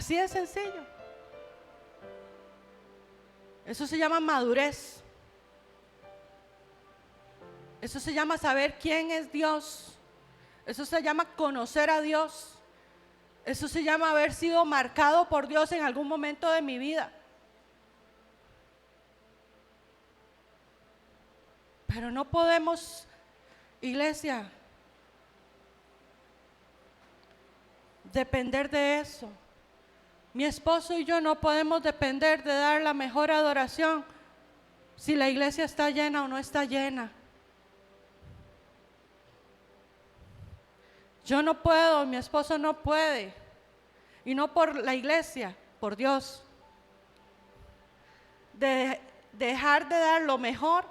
Así de sencillo. Eso se llama madurez. Eso se llama saber quién es Dios. Eso se llama conocer a Dios. Eso se llama haber sido marcado por Dios en algún momento de mi vida. Pero no podemos, iglesia, depender de eso. Mi esposo y yo no podemos depender de dar la mejor adoración si la iglesia está llena o no está llena. Yo no puedo, mi esposo no puede, y no por la iglesia, por Dios, de dejar de dar lo mejor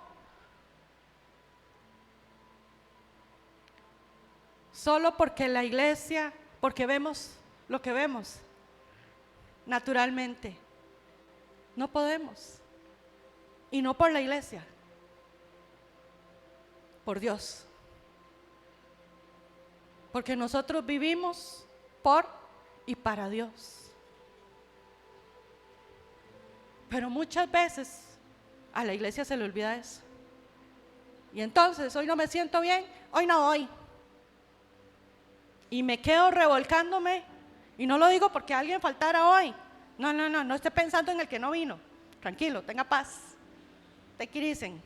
solo porque la iglesia, porque vemos lo que vemos naturalmente. No podemos, y no por la iglesia, por Dios. Porque nosotros vivimos por y para Dios. Pero muchas veces a la iglesia se le olvida eso. Y entonces, hoy no me siento bien, hoy no voy. Y me quedo revolcándome, y no lo digo porque alguien faltara hoy. No esté pensando en el que no vino. Tranquilo, tenga paz. Te quiricen.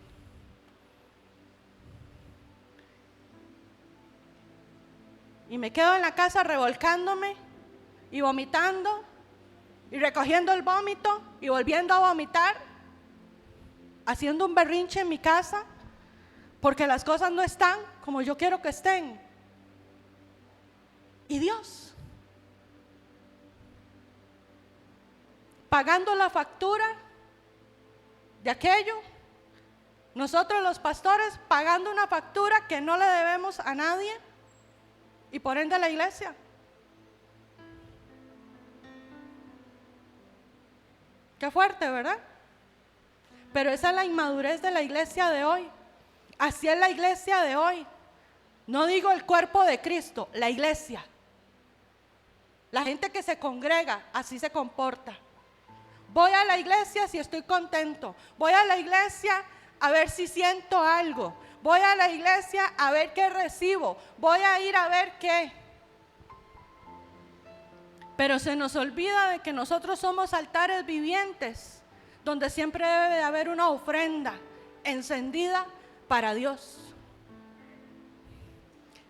Y me quedo en la casa revolcándome y vomitando y recogiendo el vómito y volviendo a vomitar, haciendo un berrinche en mi casa porque las cosas no están como yo quiero que estén. Y Dios pagando la factura de aquello, nosotros los pastores pagando una factura que no le debemos a nadie. Y por ende la iglesia. Qué fuerte, ¿verdad? Pero esa es la inmadurez de la iglesia de hoy. Así es la iglesia de hoy. No digo el cuerpo de Cristo, la iglesia. La gente que se congrega, así se comporta. Voy a la iglesia si estoy contento. Voy a la iglesia a ver si siento algo. Voy a la iglesia a ver qué recibo. Voy a ir a ver qué. Pero se nos olvida de que nosotros somos altares vivientes, donde siempre debe de haber una ofrenda encendida para Dios.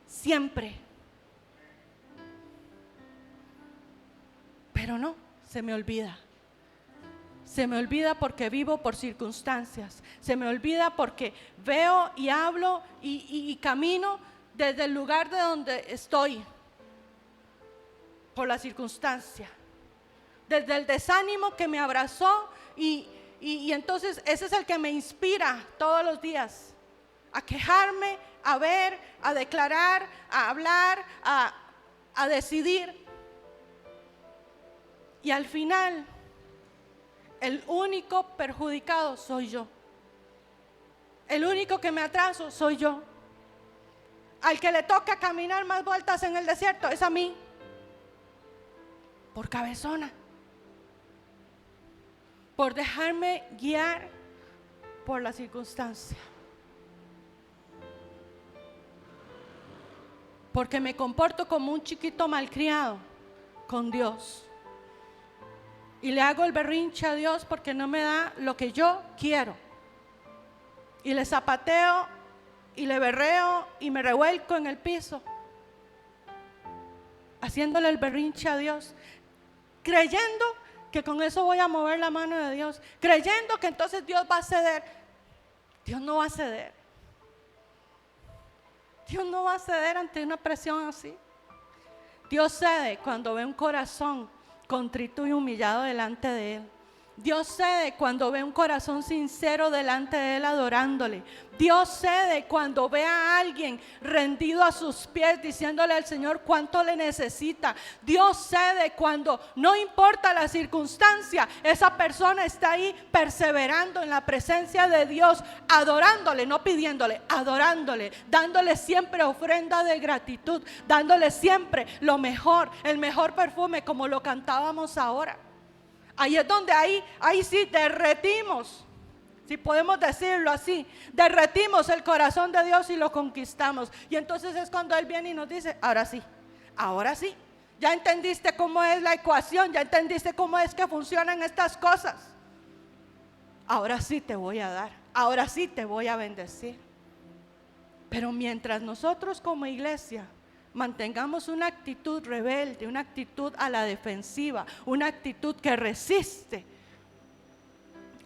Siempre. Pero no, se me olvida. Se me olvida porque vivo por circunstancias. Se me olvida porque veo y hablo y camino desde el lugar de donde estoy. Por la circunstancia. Desde el desánimo que me abrazó y entonces ese es el que me inspira todos los días. A quejarme, a ver, a declarar, a hablar, a decidir. Y al final, el único perjudicado soy yo. El único que me atraso soy yo. Al que le toca caminar más vueltas en el desierto es a mí. Por cabezona. Por dejarme guiar por la circunstancia. Porque me comporto como un chiquito malcriado con Dios. Y le hago el berrinche a Dios porque no me da lo que yo quiero. Y le zapateo y le berreo y me revuelco en el piso, haciéndole el berrinche a Dios, creyendo que con eso voy a mover la mano de Dios, creyendo que entonces Dios va a ceder. Dios no va a ceder. Dios no va a ceder ante una presión así. Dios cede cuando ve un corazón contrito y humillado delante de Él. Dios cede cuando ve un corazón sincero delante de Él adorándole. Dios cede cuando ve a alguien rendido a sus pies diciéndole al Señor cuánto le necesita. Dios cede cuando no importa la circunstancia, esa persona está ahí perseverando en la presencia de Dios, adorándole, no pidiéndole, adorándole, dándole siempre ofrenda de gratitud, dándole siempre lo mejor, el mejor perfume, como lo cantábamos ahora. Ahí es donde ahí sí derretimos, si podemos decirlo así, derretimos el corazón de Dios y lo conquistamos. Y entonces es cuando Él viene y nos dice, ahora sí, ya entendiste cómo es la ecuación, ya entendiste cómo es que funcionan estas cosas. Ahora sí te voy a dar, ahora sí te voy a bendecir. Pero mientras nosotros como iglesia mantengamos una actitud rebelde, una actitud a la defensiva, una actitud que resiste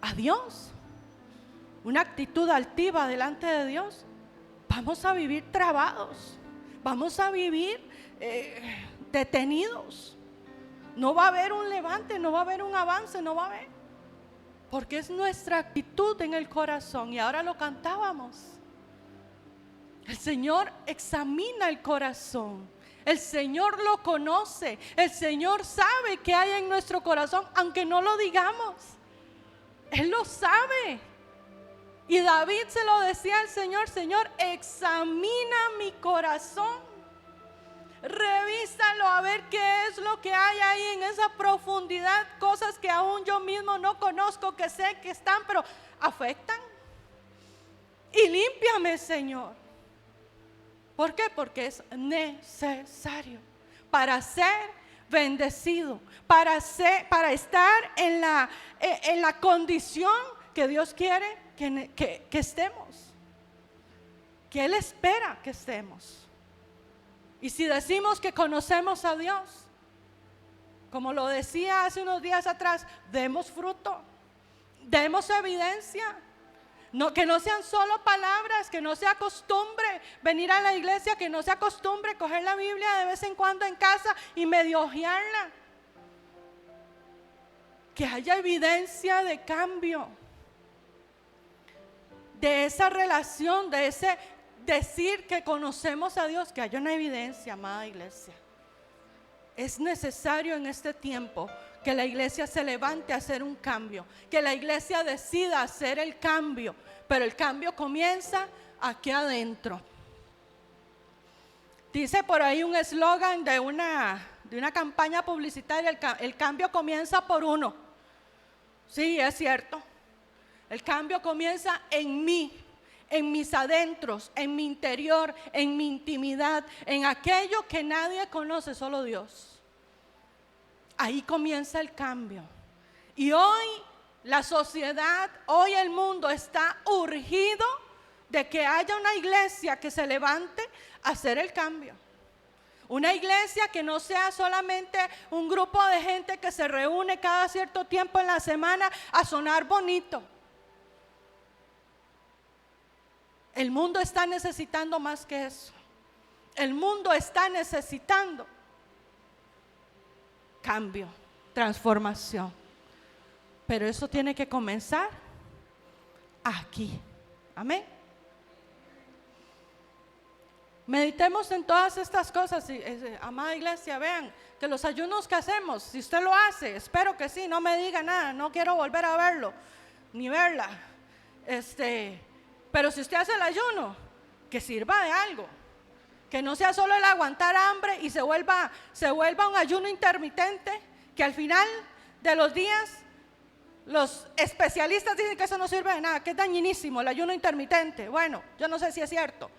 a Dios, una actitud altiva delante de Dios, vamos a vivir trabados, vamos a vivir detenidos. No va a haber un levante, no va a haber un avance, no va a haber, porque es nuestra actitud en el corazón. Y ahora lo cantábamos. El Señor examina el corazón, el Señor lo conoce, el Señor sabe qué hay en nuestro corazón, aunque no lo digamos. Él lo sabe. Y David se lo decía al Señor: Señor, examina mi corazón, revísalo a ver qué es lo que hay ahí en esa profundidad, cosas que aún yo mismo no conozco, que sé que están, pero afectan. Y límpiame, Señor. ¿Por qué? Porque es necesario para ser bendecido, para estar en la condición que Dios quiere que estemos, que Él espera que estemos. Y si decimos que conocemos a Dios, como lo decía hace unos días atrás, demos fruto, demos evidencia. No, que no sean solo palabras, que no sea costumbre venir a la iglesia, que no sea costumbre coger la Biblia de vez en cuando en casa y medio hojearla. Que haya evidencia de cambio, de esa relación, de ese decir que conocemos a Dios, que haya una evidencia, amada iglesia. Es necesario en este tiempo que la iglesia se levante a hacer un cambio, que la iglesia decida hacer el cambio, pero el cambio comienza aquí adentro. Dice por ahí un eslogan de una campaña publicitaria: el cambio comienza por uno. Sí, es cierto. El cambio comienza en mí, en mis adentros, en mi interior, en mi intimidad, en aquello que nadie conoce, solo Dios. Ahí comienza el cambio. Y hoy la sociedad, hoy el mundo está urgido de que haya una iglesia que se levante a hacer el cambio. Una iglesia que no sea solamente un grupo de gente que se reúne cada cierto tiempo en la semana a sonar bonito. El mundo está necesitando más que eso. El mundo está necesitando cambio, transformación. Pero eso tiene que comenzar aquí. Amén. Meditemos en todas estas cosas. Amada iglesia, vean que los ayunos que hacemos, si usted lo hace, espero que sí, no me diga nada, no quiero volver a verlo ni verla. Pero si usted hace el ayuno, que sirva de algo, que no sea solo el aguantar hambre y se vuelva un ayuno intermitente, que al final de los días los especialistas dicen que eso no sirve de nada, que es dañinísimo el ayuno intermitente. Bueno, yo no sé si es cierto,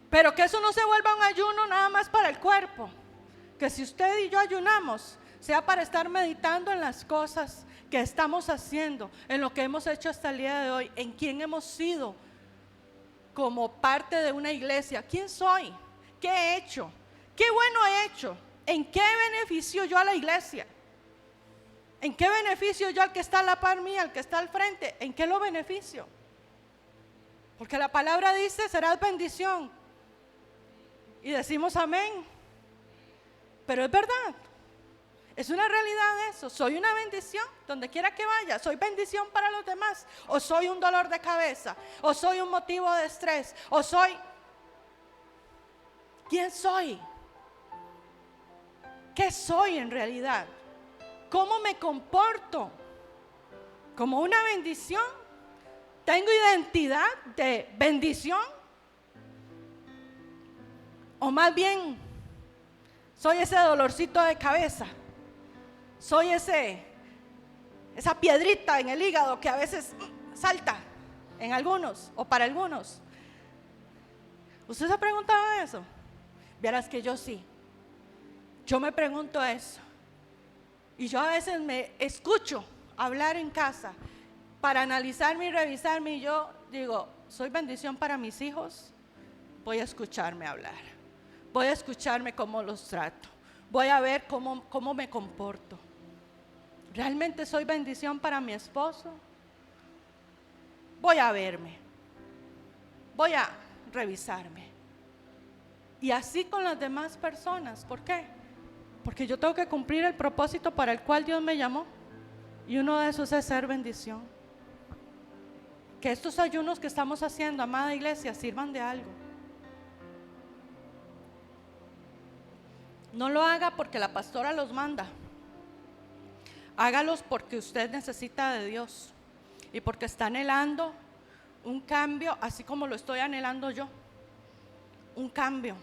pero que eso no se vuelva un ayuno nada más para el cuerpo, que si usted y yo ayunamos, sea para estar meditando en las cosas que estamos haciendo, en lo que hemos hecho hasta el día de hoy, en quién hemos sido como parte de una iglesia. ¿Quién soy? ¿Qué he hecho? ¿Qué bueno he hecho? ¿En qué beneficio yo a la iglesia? ¿En qué beneficio yo al que está a la par mía, al que está al frente? ¿En qué lo beneficio? Porque la palabra dice: serás bendición. Y decimos amén. Pero es verdad. Es una realidad eso. Soy una bendición donde quiera que vaya. Soy bendición para los demás. O soy un dolor de cabeza. O soy un motivo de estrés. O soy... ¿Quién soy? ¿Qué soy en realidad? ¿Cómo me comporto? ¿Como una bendición? ¿Tengo identidad de bendición? ¿O más bien soy ese dolorcito de cabeza? Soy esa piedrita en el hígado que a veces salta en algunos o para algunos. ¿Usted se ha preguntado eso? Verás que yo sí. Yo me pregunto eso. Y yo a veces me escucho hablar en casa para analizarme y revisarme, y yo digo, ¿soy bendición para mis hijos? Voy a escucharme hablar. Voy a escucharme cómo los trato. Voy a ver cómo me comporto. ¿Realmente soy bendición para mi esposo? Voy a verme. Voy a revisarme. Y así con las demás personas. ¿Por qué? Porque yo tengo que cumplir el propósito para el cual Dios me llamó. Y uno de esos es ser bendición. Que estos ayunos que estamos haciendo, amada iglesia, sirvan de algo. No lo haga porque la pastora los manda. Hágalos porque usted necesita de Dios y porque está anhelando un cambio, así como lo estoy anhelando yo. Un cambio.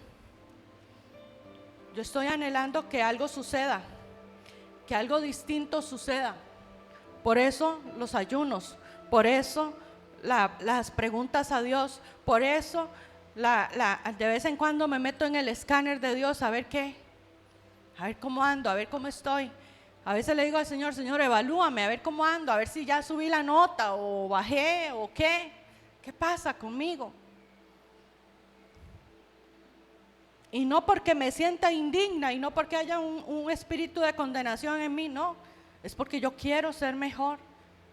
Yo estoy anhelando que algo suceda, que algo distinto suceda. Por eso los ayunos, por eso las preguntas a Dios, por eso de vez en cuando me meto en el escáner de Dios a ver qué, a ver cómo ando, a ver cómo estoy. A veces le digo al Señor, Señor, evalúame, a ver cómo ando, a ver si ya subí la nota o bajé o qué pasa conmigo. Y no porque me sienta indigna y no porque haya un espíritu de condenación en mí, no, es porque yo quiero ser mejor,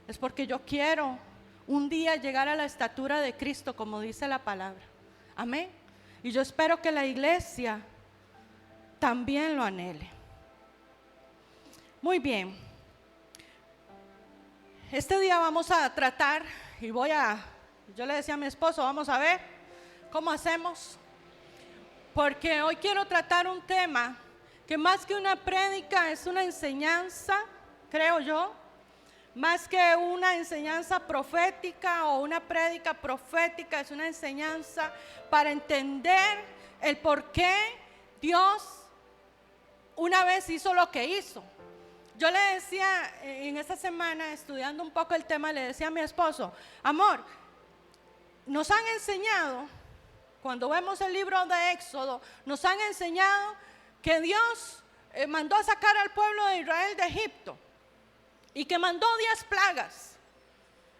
es porque yo quiero un día llegar a la estatura de Cristo, como dice la palabra. Amén. Y yo espero que la iglesia también lo anhele. Muy bien. Este día vamos a tratar, y yo le decía a mi esposo, vamos a ver cómo hacemos, porque hoy quiero tratar un tema que más que una prédica es una enseñanza, creo yo, más que una enseñanza profética o una prédica profética, es una enseñanza para entender el por qué Dios una vez hizo lo que hizo. Yo le decía en esta semana, estudiando un poco el tema, le decía a mi esposo, amor, nos han enseñado, cuando vemos el libro de Éxodo, nos han enseñado que Dios mandó a sacar al pueblo de Israel de Egipto y que mandó 10 plagas,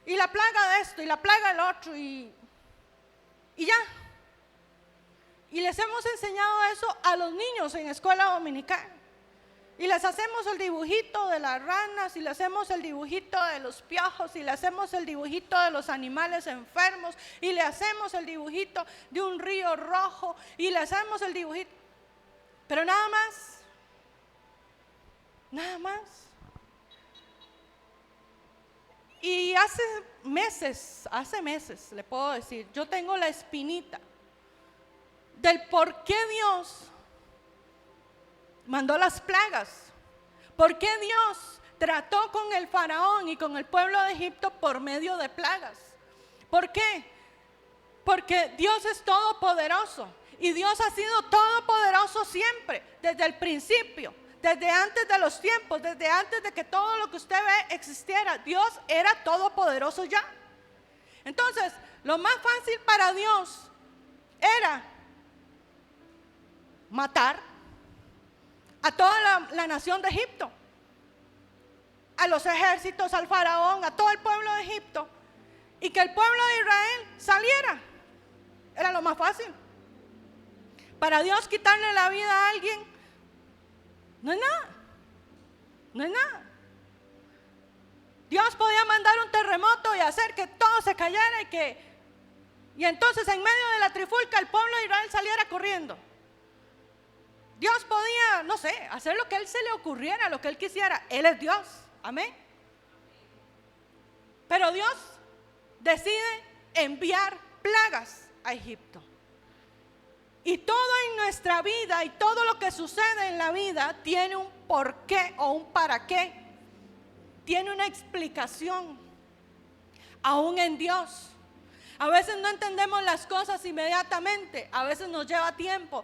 y la plaga de esto y la plaga del otro y ya. Y les hemos enseñado eso a los niños en escuela dominical. Y les hacemos el dibujito de las ranas, y le hacemos el dibujito de los piojos, y le hacemos el dibujito de los animales enfermos, y le hacemos el dibujito de un río rojo, y le hacemos el dibujito. Pero nada más. Nada más. Y hace meses, le puedo decir, yo tengo la espinita del por qué Dios mandó las plagas. ¿Por qué Dios trató con el faraón y con el pueblo de Egipto por medio de plagas? ¿Por qué? Porque Dios es todopoderoso, y Dios ha sido todopoderoso siempre, desde el principio, desde antes de los tiempos, desde antes de que todo lo que usted ve existiera. Dios era todopoderoso ya. Entonces, lo más fácil para Dios era matar a toda la nación de Egipto, a los ejércitos, al faraón, a todo el pueblo de Egipto, y que el pueblo de Israel saliera. Era lo más fácil. Para Dios quitarle la vida a alguien no es nada, no es nada. Dios podía mandar un terremoto y hacer que todo se cayera y entonces en medio de la trifulca el pueblo de Israel saliera corriendo. Dios podía, no sé, hacer lo que Él se le ocurriera, lo que Él quisiera. Él es Dios, amén. Pero Dios decide enviar plagas a Egipto. Y todo en nuestra vida y todo lo que sucede en la vida tiene un porqué o un para qué. Tiene una explicación, aún en Dios. A veces no entendemos las cosas inmediatamente, a veces nos lleva tiempo.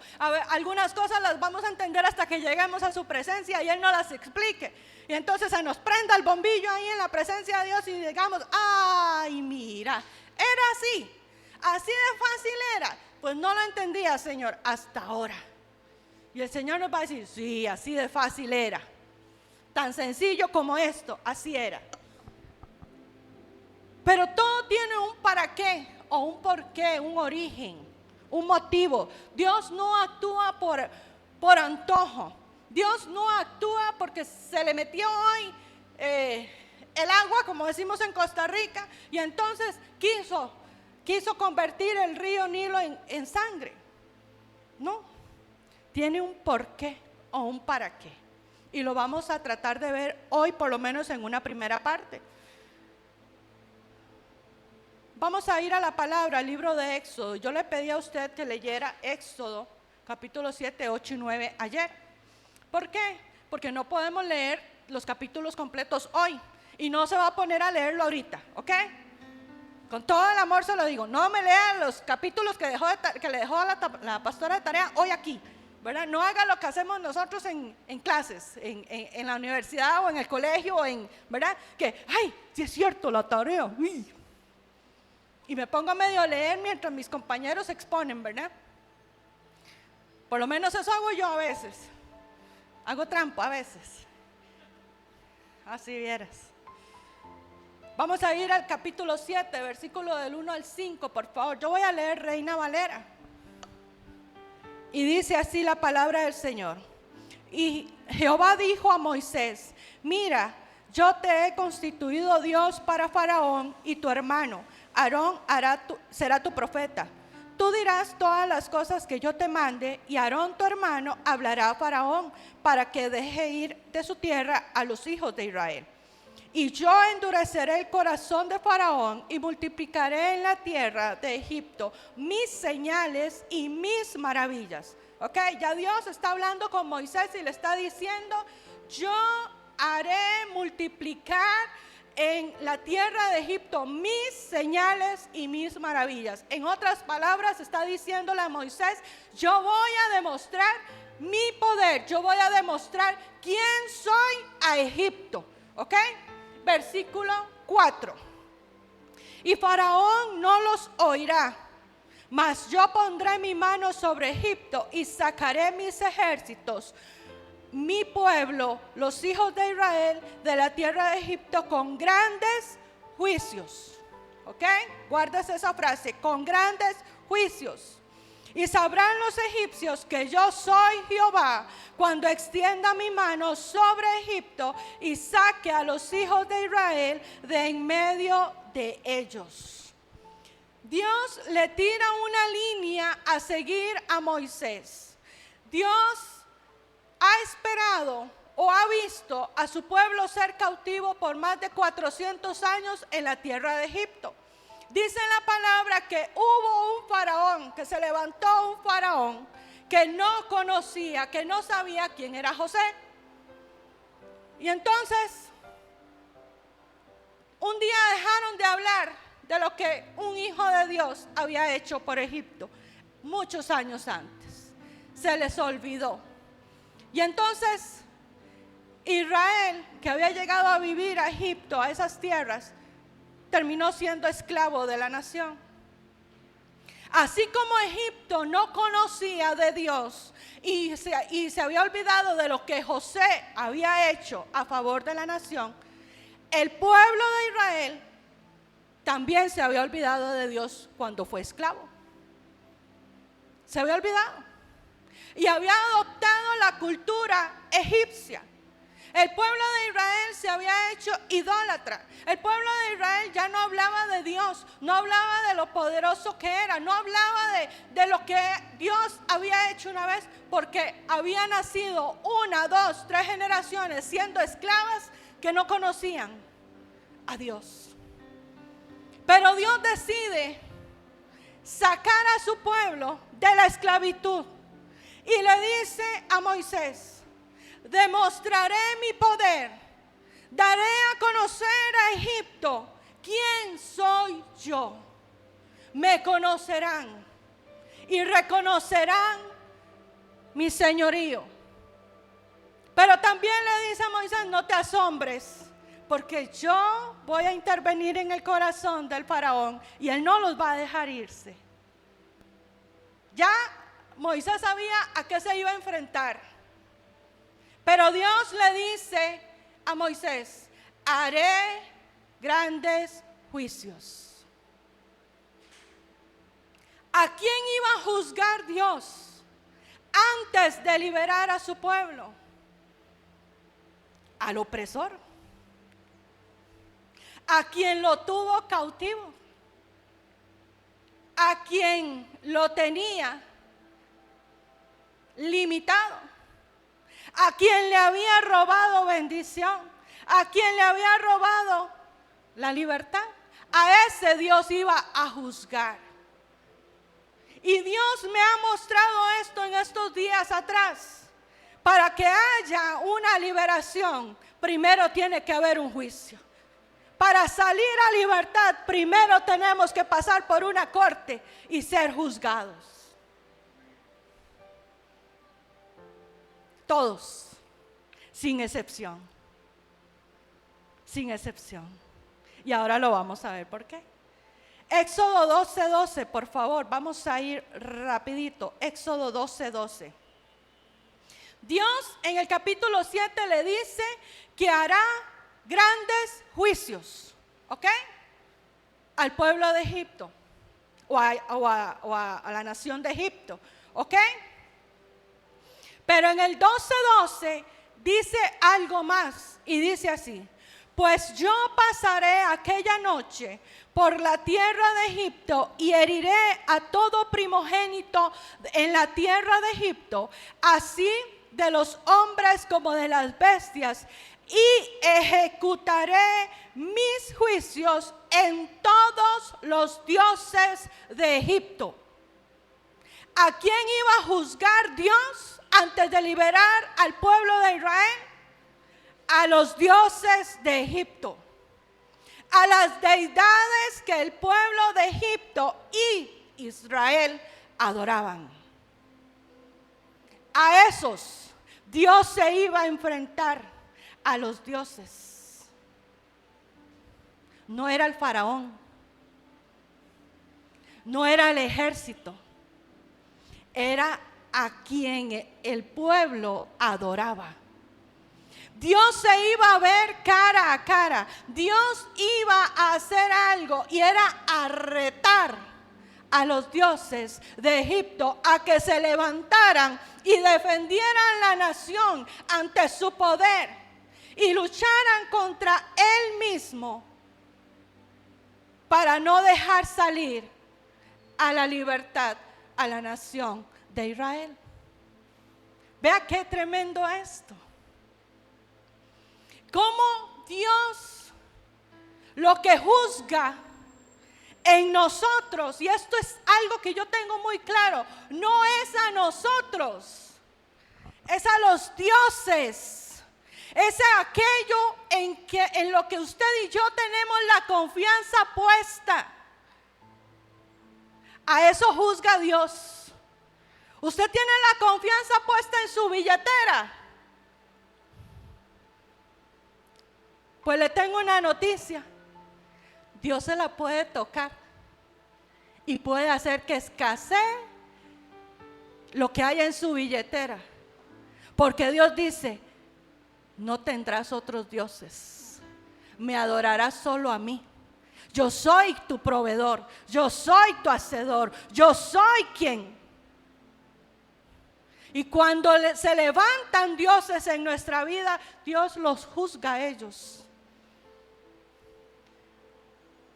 Algunas cosas las vamos a entender hasta que lleguemos a su presencia y Él nos las explique. Y entonces se nos prenda el bombillo ahí en la presencia de Dios y digamos, ay, mira, era así de fácil era. Pues no lo entendía, Señor, hasta ahora. Y el Señor nos va a decir, sí, así de fácil era. Tan sencillo como esto, así era. Pero todo tiene un para qué, o un porqué, un origen, un motivo. Dios no actúa por antojo. Dios no actúa porque se le metió hoy el agua, como decimos en Costa Rica, y entonces quiso convertir el río Nilo en sangre. No, tiene un porqué o un para qué. Y lo vamos a tratar de ver hoy, por lo menos en una primera parte. Vamos a ir a la palabra, al libro de Éxodo. Yo le pedí a usted que leyera Éxodo, capítulo 7, 8 y 9 ayer. ¿Por qué? Porque no podemos leer los capítulos completos hoy. Y no se va a poner a leerlo ahorita, ¿ok? Con todo el amor se lo digo. No me lea los capítulos que le dejó la pastora de tarea hoy aquí, ¿verdad? No haga lo que hacemos nosotros en clases, en la universidad o en el colegio, ¿verdad? Que, ay, si es cierto la tarea, uy. Y me pongo a medio leer mientras mis compañeros exponen, ¿verdad? Por lo menos eso hago yo a veces. Hago trampa a veces. Así vieras. Vamos a ir al capítulo 7, versículo del 1 al 5, por favor. Yo voy a leer Reina Valera. Y dice así la palabra del Señor. Y Jehová dijo a Moisés, mira, yo te he constituido Dios para Faraón y tu hermano Aarón será tu profeta. Tú dirás todas las cosas que yo te mande y Aarón tu hermano hablará a Faraón para que deje ir de su tierra a los hijos de Israel. Y yo endureceré el corazón de Faraón y multiplicaré en la tierra de Egipto mis señales y mis maravillas. Ok, ya Dios está hablando con Moisés y le está diciendo, yo haré multiplicar en la tierra de Egipto mis señales y mis maravillas. En otras palabras está diciéndole a Moisés, yo voy a demostrar mi poder, yo voy a demostrar quién soy a Egipto. ¿Ok? Versículo 4. Y Faraón no los oirá, mas yo pondré mi mano sobre Egipto y sacaré mis ejércitos, mi pueblo, los hijos de Israel, de la tierra de Egipto con grandes juicios. ¿Ok? Guardas esa frase, con grandes juicios. Y sabrán los egipcios que yo soy Jehová cuando extienda mi mano sobre Egipto y saque a los hijos de Israel de en medio de ellos. Dios le tira una línea a seguir a Moisés. Dios ha esperado o ha visto a su pueblo ser cautivo por más de 400 años en la tierra de Egipto. Dice la palabra que hubo un faraón, que se levantó un faraón que no conocía, que no sabía quién era José. Y entonces, un día dejaron de hablar de lo que un hijo de Dios había hecho por Egipto muchos años antes. Se les olvidó. Y entonces Israel, que había llegado a vivir a Egipto, a esas tierras, terminó siendo esclavo de la nación. Así como Egipto no conocía de Dios y se había olvidado de lo que José había hecho a favor de la nación, el pueblo de Israel también se había olvidado de Dios cuando fue esclavo. Se había olvidado. Y había adoptado la cultura egipcia. El pueblo de Israel se había hecho idólatra. El pueblo de Israel ya no hablaba de Dios, no hablaba de lo poderoso que era, no hablaba de lo que Dios había hecho una vez, porque había nacido 1, 2, 3 generaciones siendo esclavas que no conocían a Dios. Pero Dios decide sacar a su pueblo de la esclavitud y le dice a Moisés: demostraré mi poder, daré a conocer a Egipto quién soy yo. Me conocerán y reconocerán mi señorío. Pero también le dice a Moisés: no te asombres, porque yo voy a intervenir en el corazón del faraón y él no los va a dejar irse. Ya Moisés sabía a qué se iba a enfrentar. Pero Dios le dice a Moisés: haré grandes juicios. ¿A quién iba a juzgar Dios antes de liberar a su pueblo? Al opresor, a quien lo tuvo cautivo, a quien lo tenía limitado, a quien le había robado bendición, a quien le había robado la libertad. A ese Dios iba a juzgar. Y Dios me ha mostrado esto en estos días atrás. Para que haya una liberación, primero tiene que haber un juicio. Para salir a libertad, primero tenemos que pasar por una corte y ser juzgados. Todos, sin excepción. Sin excepción. Y ahora lo vamos a ver por qué. Éxodo 12:12, por favor, vamos a ir rapidito. Éxodo 12:12. Dios en el capítulo 7 le dice que hará grandes juicios, ¿ok? Al pueblo de Egipto o a la nación de Egipto, ¿ok? Pero en el 12:12 dice algo más y dice así: pues yo pasaré aquella noche por la tierra de Egipto y heriré a todo primogénito en la tierra de Egipto, así de los hombres como de las bestias, y ejecutaré mis juicios en todos los dioses de Egipto. ¿A quién iba a juzgar Dios antes de liberar al pueblo de Israel? A los dioses de Egipto, a las deidades que el pueblo de Egipto y Israel adoraban. A esos Dios se iba a enfrentar, a los dioses. No era el faraón, no era el ejército, era a quien el pueblo adoraba. Dios se iba a ver cara a cara. Dios iba a hacer algo y era a retar a los dioses de Egipto a que se levantaran y defendieran la nación ante su poder y lucharan contra él mismo para no dejar salir a la libertad a la nación de Israel. Vea qué tremendo esto. Cómo Dios lo que juzga en nosotros, y esto es algo que yo tengo muy claro, no es a nosotros, es a los dioses, es aquello en lo que usted y yo tenemos la confianza puesta. A eso juzga Dios. Usted tiene la confianza puesta en su billetera. Pues le tengo una noticia: Dios se la puede tocar y puede hacer que escasee lo que hay en su billetera, porque Dios dice: no tendrás otros dioses, me adorarás solo a mí. Yo soy tu proveedor, yo soy tu hacedor, yo soy quien. Y cuando se levantan dioses en nuestra vida, Dios los juzga a ellos.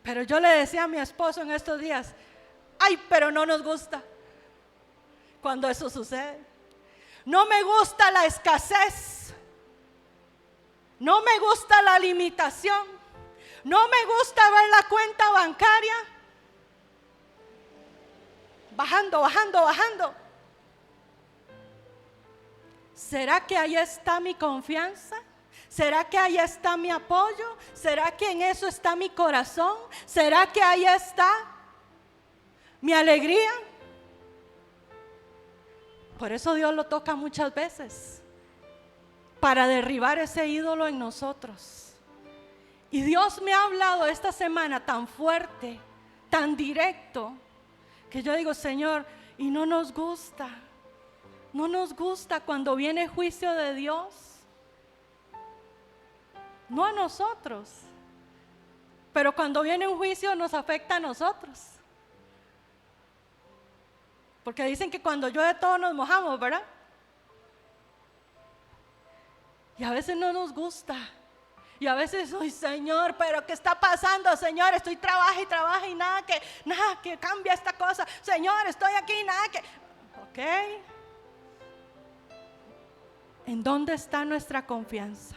Pero yo le decía a mi esposo en estos días, ay, pero no nos gusta cuando eso sucede. No me gusta la escasez. No me gusta la limitación. No me gusta ver la cuenta bancaria bajando, bajando, bajando. ¿Será que ahí está mi confianza? ¿Será que ahí está mi apoyo? ¿Será que en eso está mi corazón? ¿Será que ahí está mi alegría? Por eso Dios lo toca muchas veces, para derribar ese ídolo en nosotros. Y Dios me ha hablado esta semana tan fuerte, tan directo, que yo digo, Señor, y no nos gusta cuando viene juicio de Dios. No a nosotros, pero cuando viene un juicio nos afecta a nosotros. Porque dicen que cuando llueve todos nos mojamos, ¿verdad? Y a veces no nos gusta. Y a veces, ay, Señor, pero ¿qué está pasando, Señor? Estoy trabaja y nada que cambia esta cosa. Señor, estoy aquí, nada que... Ok. ¿En dónde está nuestra confianza?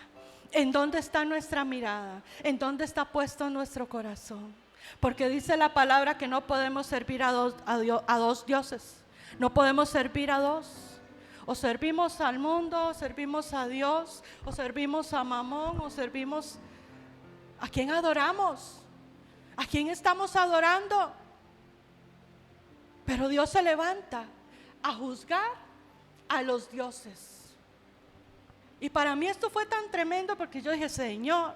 ¿En dónde está nuestra mirada? ¿En dónde está puesto nuestro corazón? Porque dice la palabra que no podemos servir a dos dioses. No podemos servir a dos. O servimos al mundo, o servimos a Dios, o servimos a Mamón, o servimos... ¿A quién adoramos? ¿A quién estamos adorando? Pero Dios se levanta a juzgar a los dioses. Y para mí esto fue tan tremendo porque yo dije, Señor,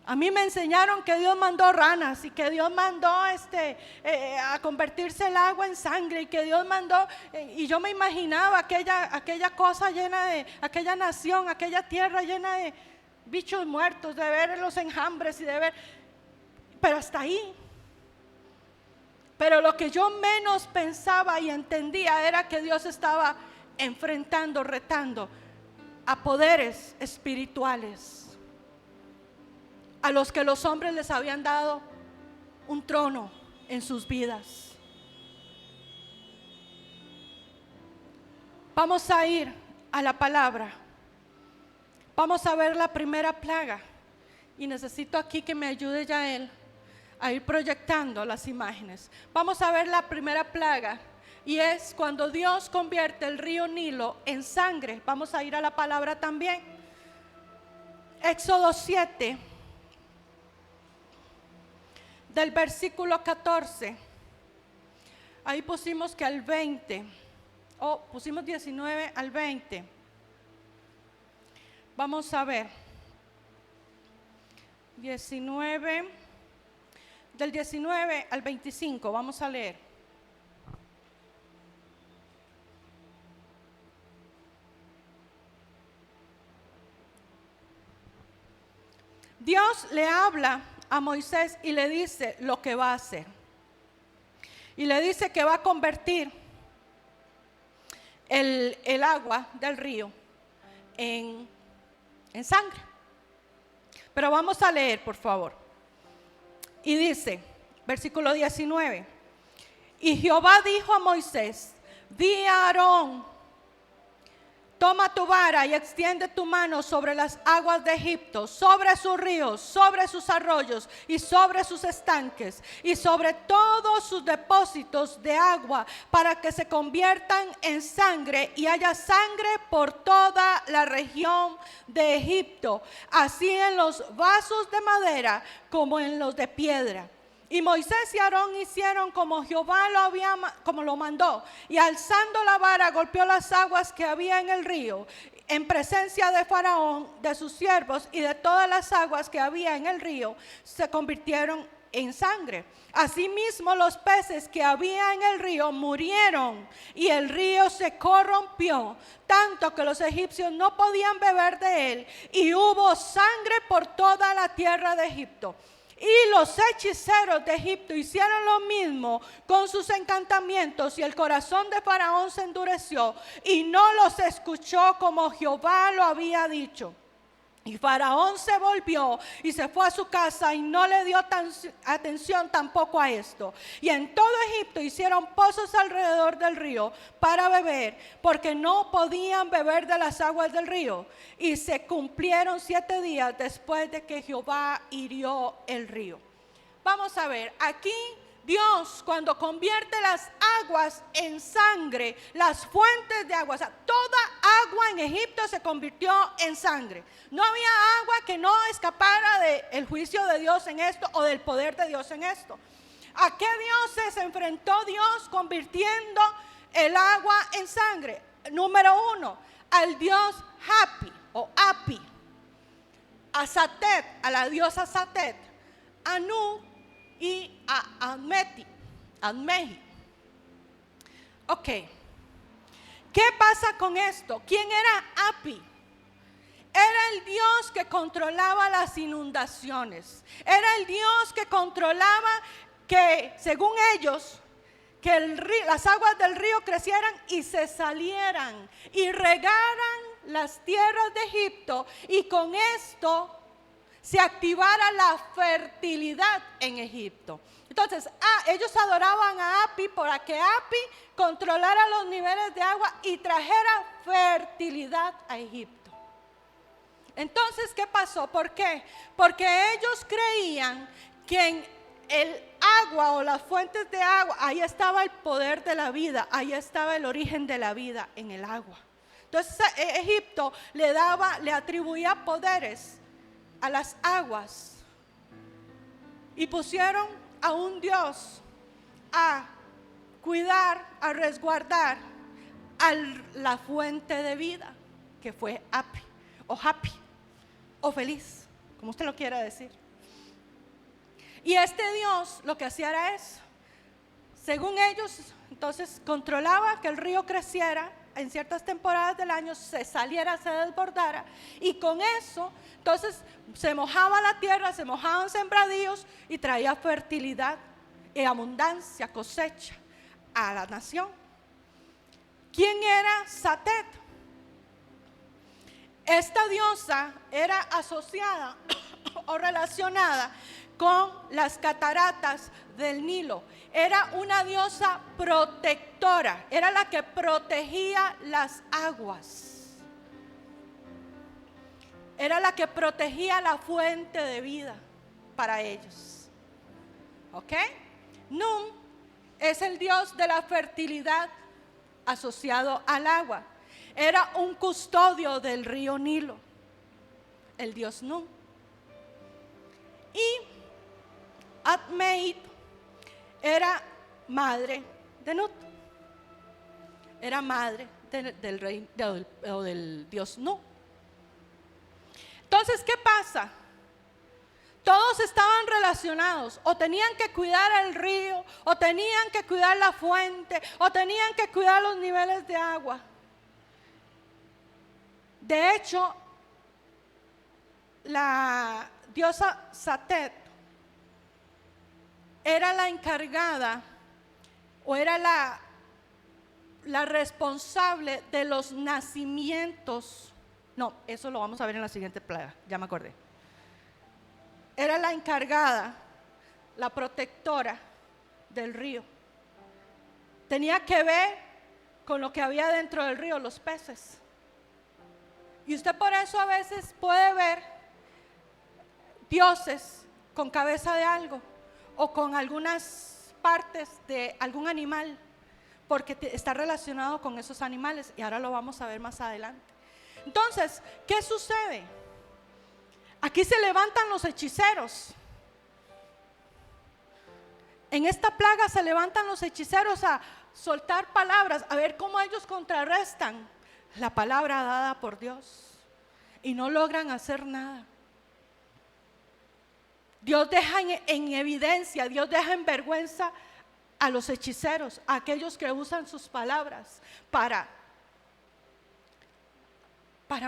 a mí me enseñaron que Dios mandó ranas y que Dios mandó a convertirse el agua en sangre y que Dios mandó, y yo me imaginaba aquella cosa llena de, aquella nación, aquella tierra llena de bichos muertos, de ver los enjambres y de ver, pero hasta ahí. Pero lo que yo menos pensaba y entendía era que Dios estaba enfrentando, retando a poderes espirituales, a los que los hombres les habían dado un trono en sus vidas. Vamos a ir a la palabra. Vamos a ver la primera plaga. Y necesito aquí que me ayude Yael a ir proyectando las imágenes. Vamos a ver la primera plaga. Y es cuando Dios convierte el río Nilo en sangre. Vamos a ir a la palabra también. Éxodo 7, del versículo 14. Ahí pusimos que al 20. Pusimos 19 al 20. Vamos a ver. 19, del 19 al 25. Vamos a leer. Dios le habla a Moisés y le dice lo que va a hacer. Y le dice que va a convertir el agua del río en sangre. Pero vamos a leer, por favor. Y dice, versículo 19. Y Jehová dijo a Moisés, di a Aarón, toma tu vara y extiende tu mano sobre las aguas de Egipto, sobre sus ríos, sobre sus arroyos y sobre sus estanques y sobre todos sus depósitos de agua, para que se conviertan en sangre y haya sangre por toda la región de Egipto, así en los vasos de madera como en los de piedra. Y Moisés y Aarón hicieron como Jehová como lo mandó, y alzando la vara golpeó las aguas que había en el río, en presencia de Faraón, de sus siervos y de todas las aguas que había en el río, se convirtieron en sangre. Asimismo los peces que había en el río murieron, y el río se corrompió, tanto que los egipcios no podían beber de él, y hubo sangre por toda la tierra de Egipto. Y los hechiceros de Egipto hicieron lo mismo con sus encantamientos, y el corazón de Faraón se endureció y no los escuchó como Jehová lo había dicho. Y Faraón se volvió y se fue a su casa y no le dio atención tampoco a esto. Y en todo Egipto hicieron pozos alrededor del río para beber, porque no podían beber de las aguas del río. Y se cumplieron 7 días después de que Jehová hirió el río. Vamos a ver, aquí Dios, cuando convierte las aguas en sangre, las fuentes de agua, o sea, toda agua en Egipto se convirtió en sangre. No había agua que no escapara del juicio de Dios en esto o del poder de Dios en esto. ¿A qué dioses se enfrentó Dios convirtiendo el agua en sangre? Número 1, al dios Hapi o Api, a Satet, a la diosa Satet, a Nu y a Admehi. Ok, ¿qué pasa con esto? ¿Quién era Api? Era el Dios que controlaba las inundaciones. Era el Dios que controlaba que, según ellos, que las aguas del río crecieran y se salieran y regaran las tierras de Egipto, y con esto se activara la fertilidad en Egipto. Entonces, ellos adoraban a Api para que Api controlara los niveles de agua y trajera fertilidad a Egipto. Entonces, ¿qué pasó? ¿Por qué? Porque ellos creían que en el agua o las fuentes de agua, ahí estaba el poder de la vida, ahí estaba el origen de la vida, en el agua. Entonces, Egipto le atribuía poderes a las aguas, y pusieron a un dios a cuidar, a resguardar a la fuente de vida, que fue Api o Happy o feliz, como usted lo quiera decir. Y este dios lo que hacía era eso. Según ellos, entonces controlaba que el río creciera en ciertas temporadas del año, se saliera, se desbordara, y con eso entonces se mojaba la tierra, se mojaban sembradíos y traía fertilidad y abundancia, cosecha a la nación. ¿Quién era Satet? Esta diosa era asociada o relacionada con las cataratas del Nilo. Era una diosa protectora, era la que protegía las aguas. Era la que protegía la fuente de vida para ellos. ¿Ok? Num es el dios de la fertilidad asociado al agua. Era un custodio del río Nilo, el dios Num. Y Admeit era madre de Nut, era madre del dios Nu. Entonces, ¿qué pasa? Todos estaban relacionados, o tenían que cuidar el río, o tenían que cuidar la fuente, o tenían que cuidar los niveles de agua. De hecho, la diosa Satet era la encargada, o era la responsable de los nacimientos. No, eso lo vamos a ver en la siguiente plaga, ya me acordé. Era la encargada, la protectora del río. Tenía que ver con lo que había dentro del río, los peces. Y usted por eso a veces puede ver dioses con cabeza de algo, o con algunas partes de algún animal, porque está relacionado con esos animales, y ahora lo vamos a ver más adelante. Entonces, ¿qué sucede? Aquí se levantan los hechiceros. En esta plaga se levantan los hechiceros a soltar palabras, a ver cómo ellos contrarrestan la palabra dada por Dios, y no logran hacer nada. Dios deja en evidencia, Dios deja en vergüenza a los hechiceros, a aquellos que usan sus palabras para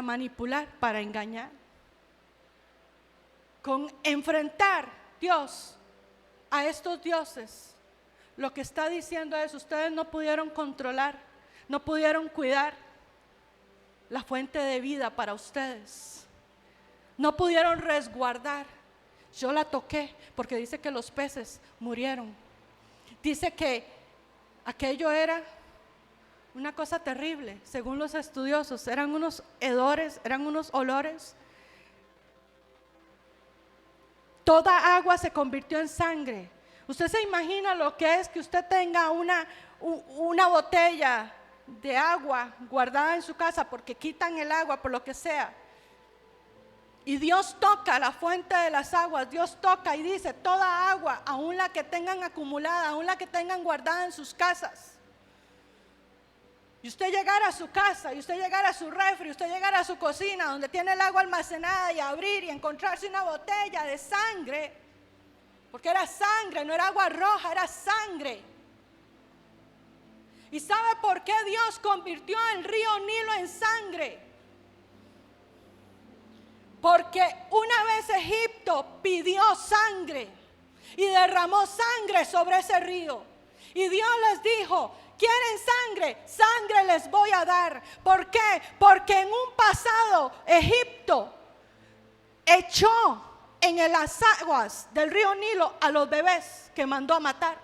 manipular, para engañar. Con enfrentar, Dios a estos dioses, lo que está diciendo es: ustedes no pudieron controlar, no pudieron cuidar la fuente de vida para ustedes, no pudieron resguardar. Yo la toqué, porque dice que los peces murieron. Dice que aquello era una cosa terrible, según los estudiosos. Eran unos hedores, eran unos olores. Toda agua se convirtió en sangre. Usted se imagina lo que es que usted tenga una botella de agua guardada en su casa porque quitan el agua por lo que sea. Y Dios toca la fuente de las aguas, Dios toca y dice: toda agua, aún la que tengan acumulada, aún la que tengan guardada en sus casas. Y usted llegara a su casa, y usted llegara a su refri, usted llegara a su cocina donde tiene el agua almacenada, y abrir y encontrarse una botella de sangre, porque era sangre, no era agua roja, era sangre. ¿Y sabe por qué Dios convirtió el río Nilo en sangre? Porque una vez Egipto pidió sangre y derramó sangre sobre ese río. Y Dios les dijo: ¿quieren sangre? Sangre les voy a dar. ¿Por qué? Porque en un pasado Egipto echó en las aguas del río Nilo a los bebés que mandó a matar.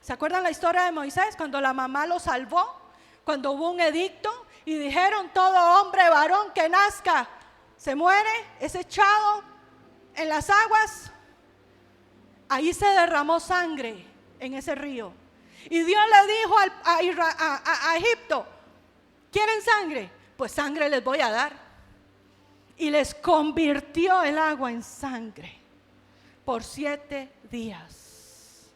¿Se acuerdan la historia de Moisés? Cuando la mamá lo salvó, cuando hubo un edicto y dijeron: todo hombre varón que nazca se muere, es echado en las aguas. Ahí se derramó sangre en ese río. Y Dios le dijo a Egipto: ¿quieren sangre? Pues sangre les voy a dar. Y les convirtió el agua en sangre por 7 días.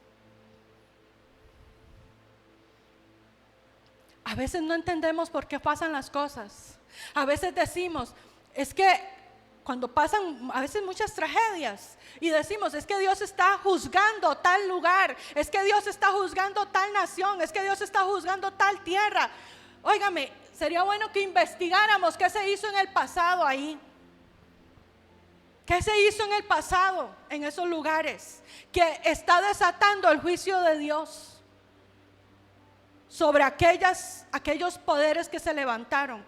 A veces no entendemos por qué pasan las cosas. A veces decimos: es que cuando pasan a veces muchas tragedias, y decimos: es que Dios está juzgando tal lugar, es que Dios está juzgando tal nación, es que Dios está juzgando tal tierra. Óigame, sería bueno que investigáramos qué se hizo en el pasado ahí. ¿Qué se hizo en el pasado en esos lugares que está desatando el juicio de Dios sobre aquellos poderes que se levantaron?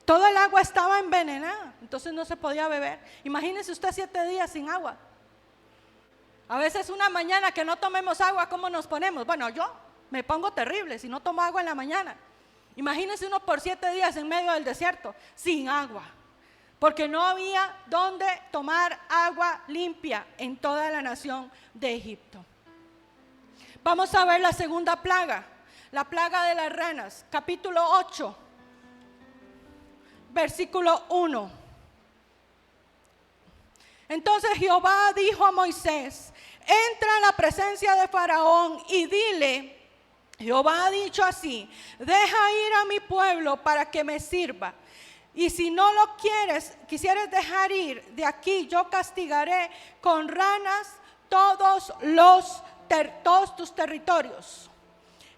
Todo el agua estaba envenenada, entonces no se podía beber. Imagínese usted 7 días sin agua. A veces una mañana que no tomemos agua, ¿cómo nos ponemos? Bueno, yo me pongo terrible si no tomo agua en la mañana. Imagínese uno por 7 días en medio del desierto, sin agua, porque no había donde tomar agua limpia en toda la nación de Egipto. Vamos a ver la segunda plaga, la plaga de las ranas, capítulo 8. Versículo 1. Entonces Jehová dijo a Moisés: entra en la presencia de Faraón y dile: Jehová ha dicho así: deja ir a mi pueblo para que me sirva. Y si no lo quisieres dejar ir de aquí, yo castigaré con ranas todos tus territorios.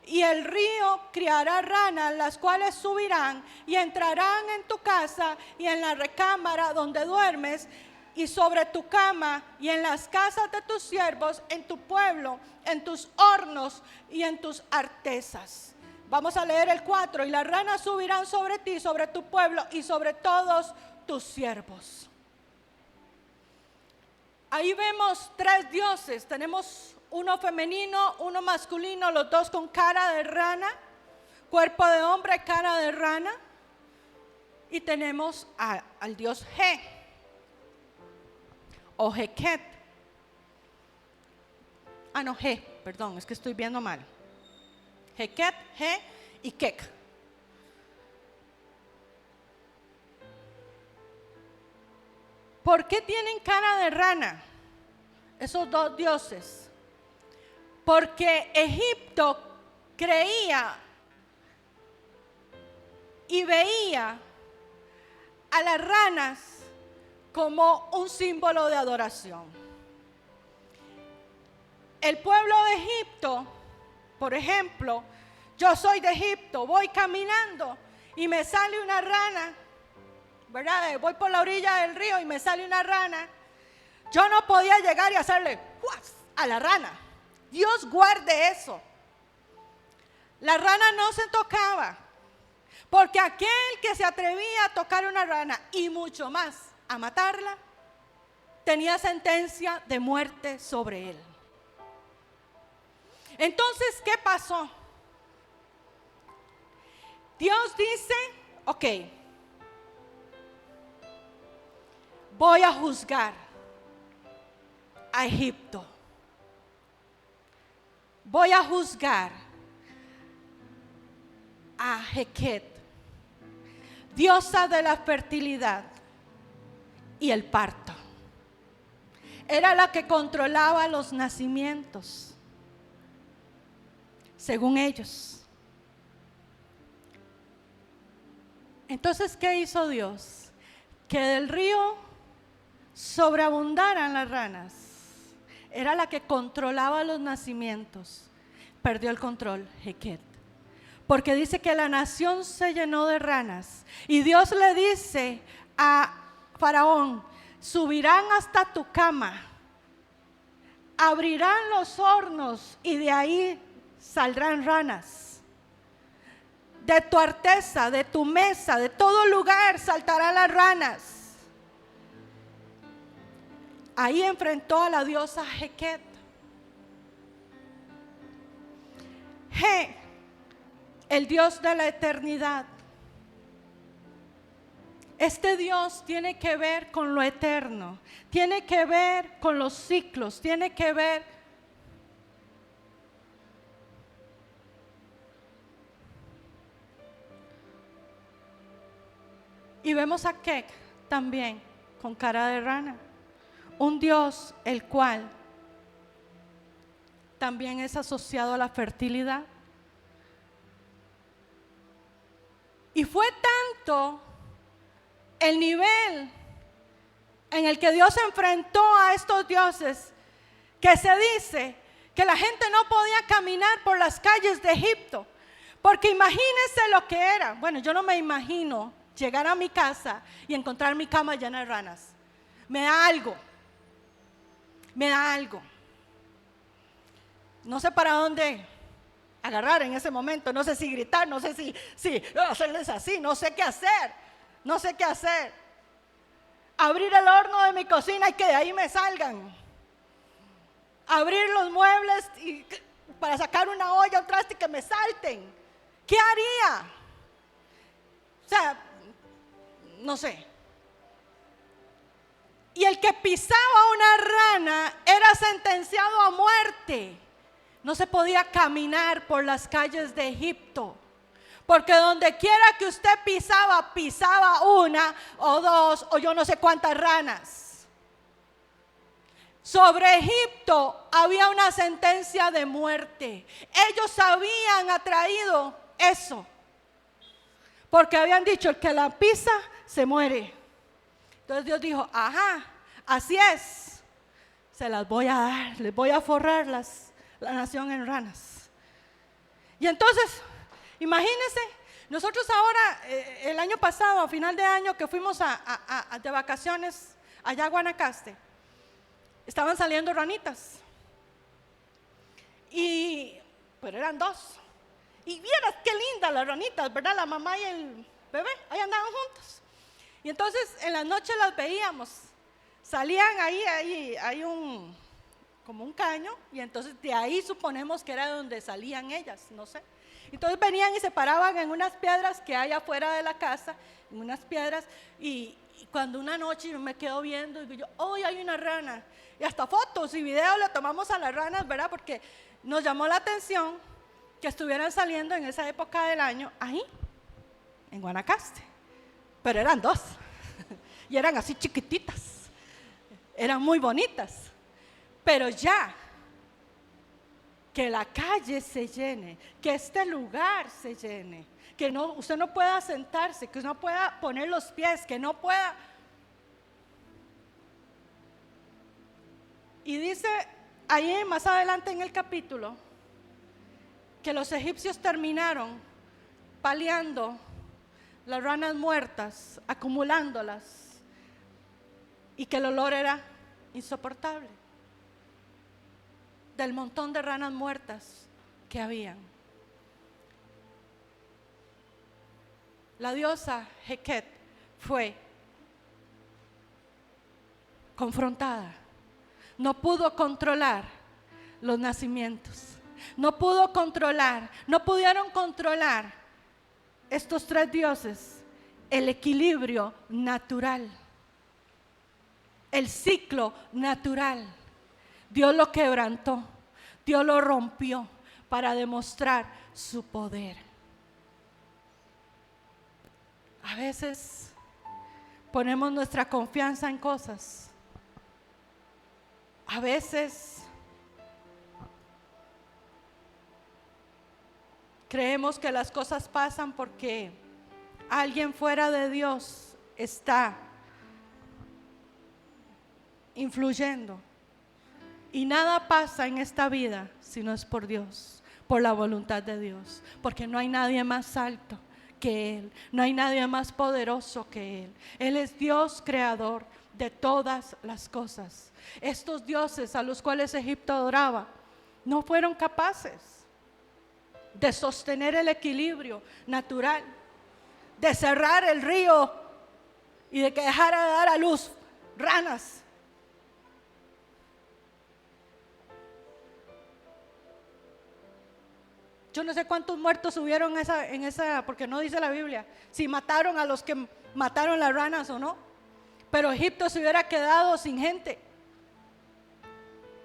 Y el río criará ranas, las cuales subirán y entrarán en tu casa y en la recámara donde duermes, y sobre tu cama y en las casas de tus siervos, en tu pueblo, en tus hornos y en tus artesas. Vamos a leer el 4. Y las ranas subirán sobre ti, sobre tu pueblo y sobre todos tus siervos. Ahí vemos 3 dioses. Tenemos uno femenino, uno masculino, los dos con cara de rana, cuerpo de hombre, cara de rana. Y tenemos al dios He o Heket. He, perdón, es que estoy viendo mal. Heket, He y Kek. ¿Por qué tienen cara de rana esos 2 dioses? Porque Egipto creía y veía a las ranas como un símbolo de adoración. El pueblo de Egipto, por ejemplo, yo soy de Egipto, voy caminando y me sale una rana ¿verdad? Voy por la orilla del río y me sale una rana. Yo no podía llegar y hacerle ¡juas! A la rana. Dios guarde eso. La rana no se tocaba, porque aquel que se atrevía a tocar una rana y mucho más a matarla, tenía sentencia de muerte sobre él. Entonces, ¿qué pasó? Dios dice, ok, voy a juzgar a Egipto. Voy a juzgar a Heket, diosa de la fertilidad y el parto. Era la que controlaba los nacimientos, según ellos. Entonces, ¿qué hizo Dios? Que del río sobreabundaran las ranas. Era la que controlaba los nacimientos. Perdió el control, Heket. Porque dice que la nación se llenó de ranas. Y Dios le dice a Faraón, subirán hasta tu cama, abrirán los hornos y de ahí saldrán ranas. De tu artesa, de tu mesa, de todo lugar saltarán las ranas. Ahí enfrentó a la diosa Heket. He, el Dios de la eternidad. Este Dios tiene que ver con lo eterno, tiene que ver con los ciclos, tiene que ver. Y vemos a Kek también con cara de rana, un Dios el cual también es asociado a la fertilidad. Y fue tanto el nivel en el que Dios enfrentó a estos dioses que se dice que la gente no podía caminar por las calles de Egipto, porque imagínense lo que era. Bueno, yo no me imagino llegar a mi casa y encontrar mi cama llena de ranas. Me da algo. No sé para dónde agarrar en ese momento, no sé si gritar, no sé si hacerles así, no sé qué hacer. Abrir el horno de mi cocina y que de ahí me salgan. Abrir los muebles para sacar una olla, un traste y que me salten. ¿Qué haría? O sea, no sé. Y el que pisaba una rana era sentenciado a muerte. No se podía caminar por las calles de Egipto, porque donde quiera que usted pisaba una o dos o yo no sé cuántas ranas. Sobre Egipto había una sentencia de muerte. Ellos habían atraído eso, porque habían dicho, el que la pisa se muere. Entonces Dios dijo, ajá, así es, se las voy a dar, les voy a forrar la nación en ranas. Y entonces, imagínense, nosotros ahora, el año pasado, a final de año, que fuimos de vacaciones allá a Guanacaste, estaban saliendo ranitas. Pero eran dos. Y vieras qué lindas las ranitas, ¿verdad? La mamá y el bebé, ahí andaban juntos. Y entonces en la noche las veíamos, salían hay como un caño, y entonces de ahí suponemos que era donde salían ellas, no sé. Entonces venían y se paraban en unas piedras que hay afuera de la casa, en unas piedras, y cuando una noche yo me quedo viendo, digo yo, hoy hay una rana, y hasta fotos y videos le tomamos a las ranas, ¿verdad? Porque nos llamó la atención que estuvieran saliendo en esa época del año ahí, en Guanacaste. Pero eran dos, y eran así chiquititas, eran muy bonitas. Pero ya, que la calle se llene, que este lugar se llene, que usted no pueda sentarse, que no pueda poner los pies, que no pueda. Y dice ahí más adelante en el capítulo que los egipcios terminaron paliando las ranas muertas, acumulándolas, y que el olor era insoportable del montón de ranas muertas que habían. La diosa Heket fue confrontada, no pudo controlar los nacimientos, no pudieron controlar estos tres dioses, el equilibrio natural, el ciclo natural. Dios lo quebrantó, Dios lo rompió para demostrar su poder. A veces ponemos nuestra confianza en cosas. A veces creemos que las cosas pasan porque alguien fuera de Dios está influyendo. Y nada pasa en esta vida si no es por Dios, por la voluntad de Dios, porque no hay nadie más alto que Él, no hay nadie más poderoso que Él. Él es Dios creador de todas las cosas. Estos dioses a los cuales Egipto adoraba no fueron capaces de sostener el equilibrio natural, de cerrar el río y de que dejara de dar a luz ranas. Yo no sé cuántos muertos hubieron en esa, porque no dice la Biblia, si mataron a los que mataron las ranas o no. Pero Egipto se hubiera quedado sin gente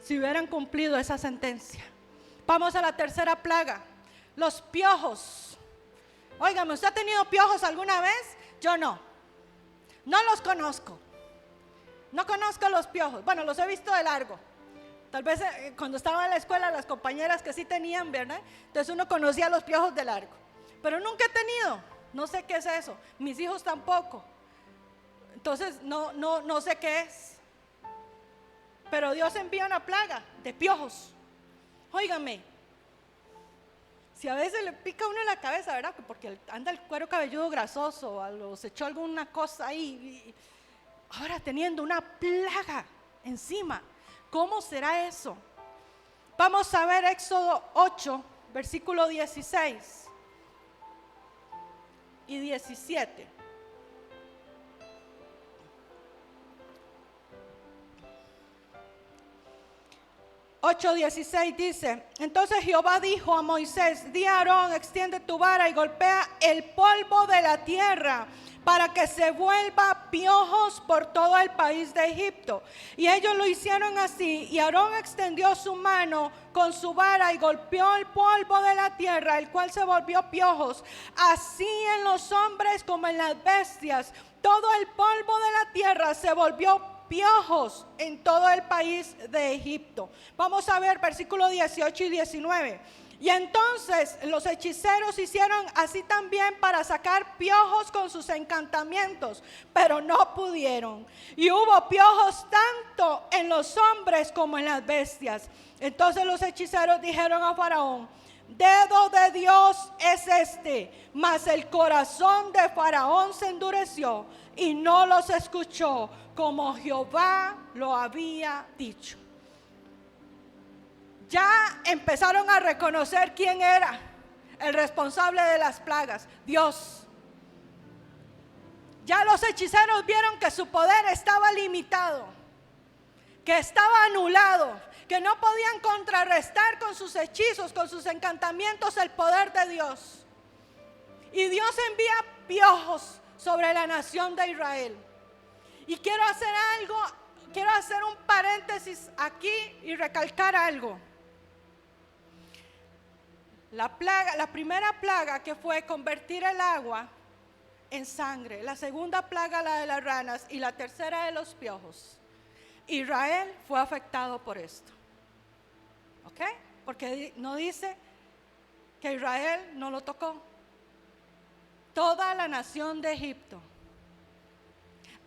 si hubieran cumplido esa sentencia. Vamos a la tercera plaga, los piojos. Óigame, ¿usted ha tenido piojos alguna vez? Yo no los conozco. No conozco los piojos, bueno, los he visto de largo. Tal vez cuando estaba en la escuela las compañeras que sí tenían, ¿verdad? Entonces uno conocía los piojos de largo. Pero nunca he tenido, no sé qué es eso. Mis hijos tampoco. Entonces no sé qué es. Pero Dios envía una plaga de piojos. Óigame, si a veces le pica uno en la cabeza, ¿verdad? Porque anda el cuero cabelludo grasoso, o se echó alguna cosa ahí. Ahora teniendo una plaga encima. ¿Cómo será eso? Vamos a ver Éxodo 8, versículo 16 y 17. Ocho 16 dice: entonces Jehová dijo a Moisés: di a Aarón, extiende tu vara y golpea el polvo de la tierra para que se vuelva piojos por todo el país de Egipto. Y ellos lo hicieron así, y Aarón extendió su mano con su vara y golpeó el polvo de la tierra, el cual se volvió piojos. Así en los hombres como en las bestias, todo el polvo de la tierra se volvió piojos en todo el país de Egipto. Vamos a ver versículos 18 y 19. Y entonces los hechiceros hicieron así también para sacar piojos con sus encantamientos, pero no pudieron. Y hubo piojos tanto en los hombres como en las bestias. Entonces los hechiceros dijeron a Faraón: dedo de Dios es este. Mas el corazón de Faraón se endureció y no los escuchó, como Jehová lo había dicho. Ya empezaron a reconocer quién era el responsable de las plagas: Dios. Ya los hechiceros vieron que su poder estaba limitado, que estaba anulado, que no podían contrarrestar con sus hechizos, con sus encantamientos el poder de Dios. Y Dios envía piojos sobre la nación de Israel. Y quiero hacer un paréntesis aquí y recalcar algo. La primera plaga, que fue convertir el agua en sangre, la segunda plaga, la de las ranas, y la tercera de los piojos. Israel fue afectado por esto. ¿Ok? Porque no dice que Israel no lo tocó. Toda la nación de Egipto.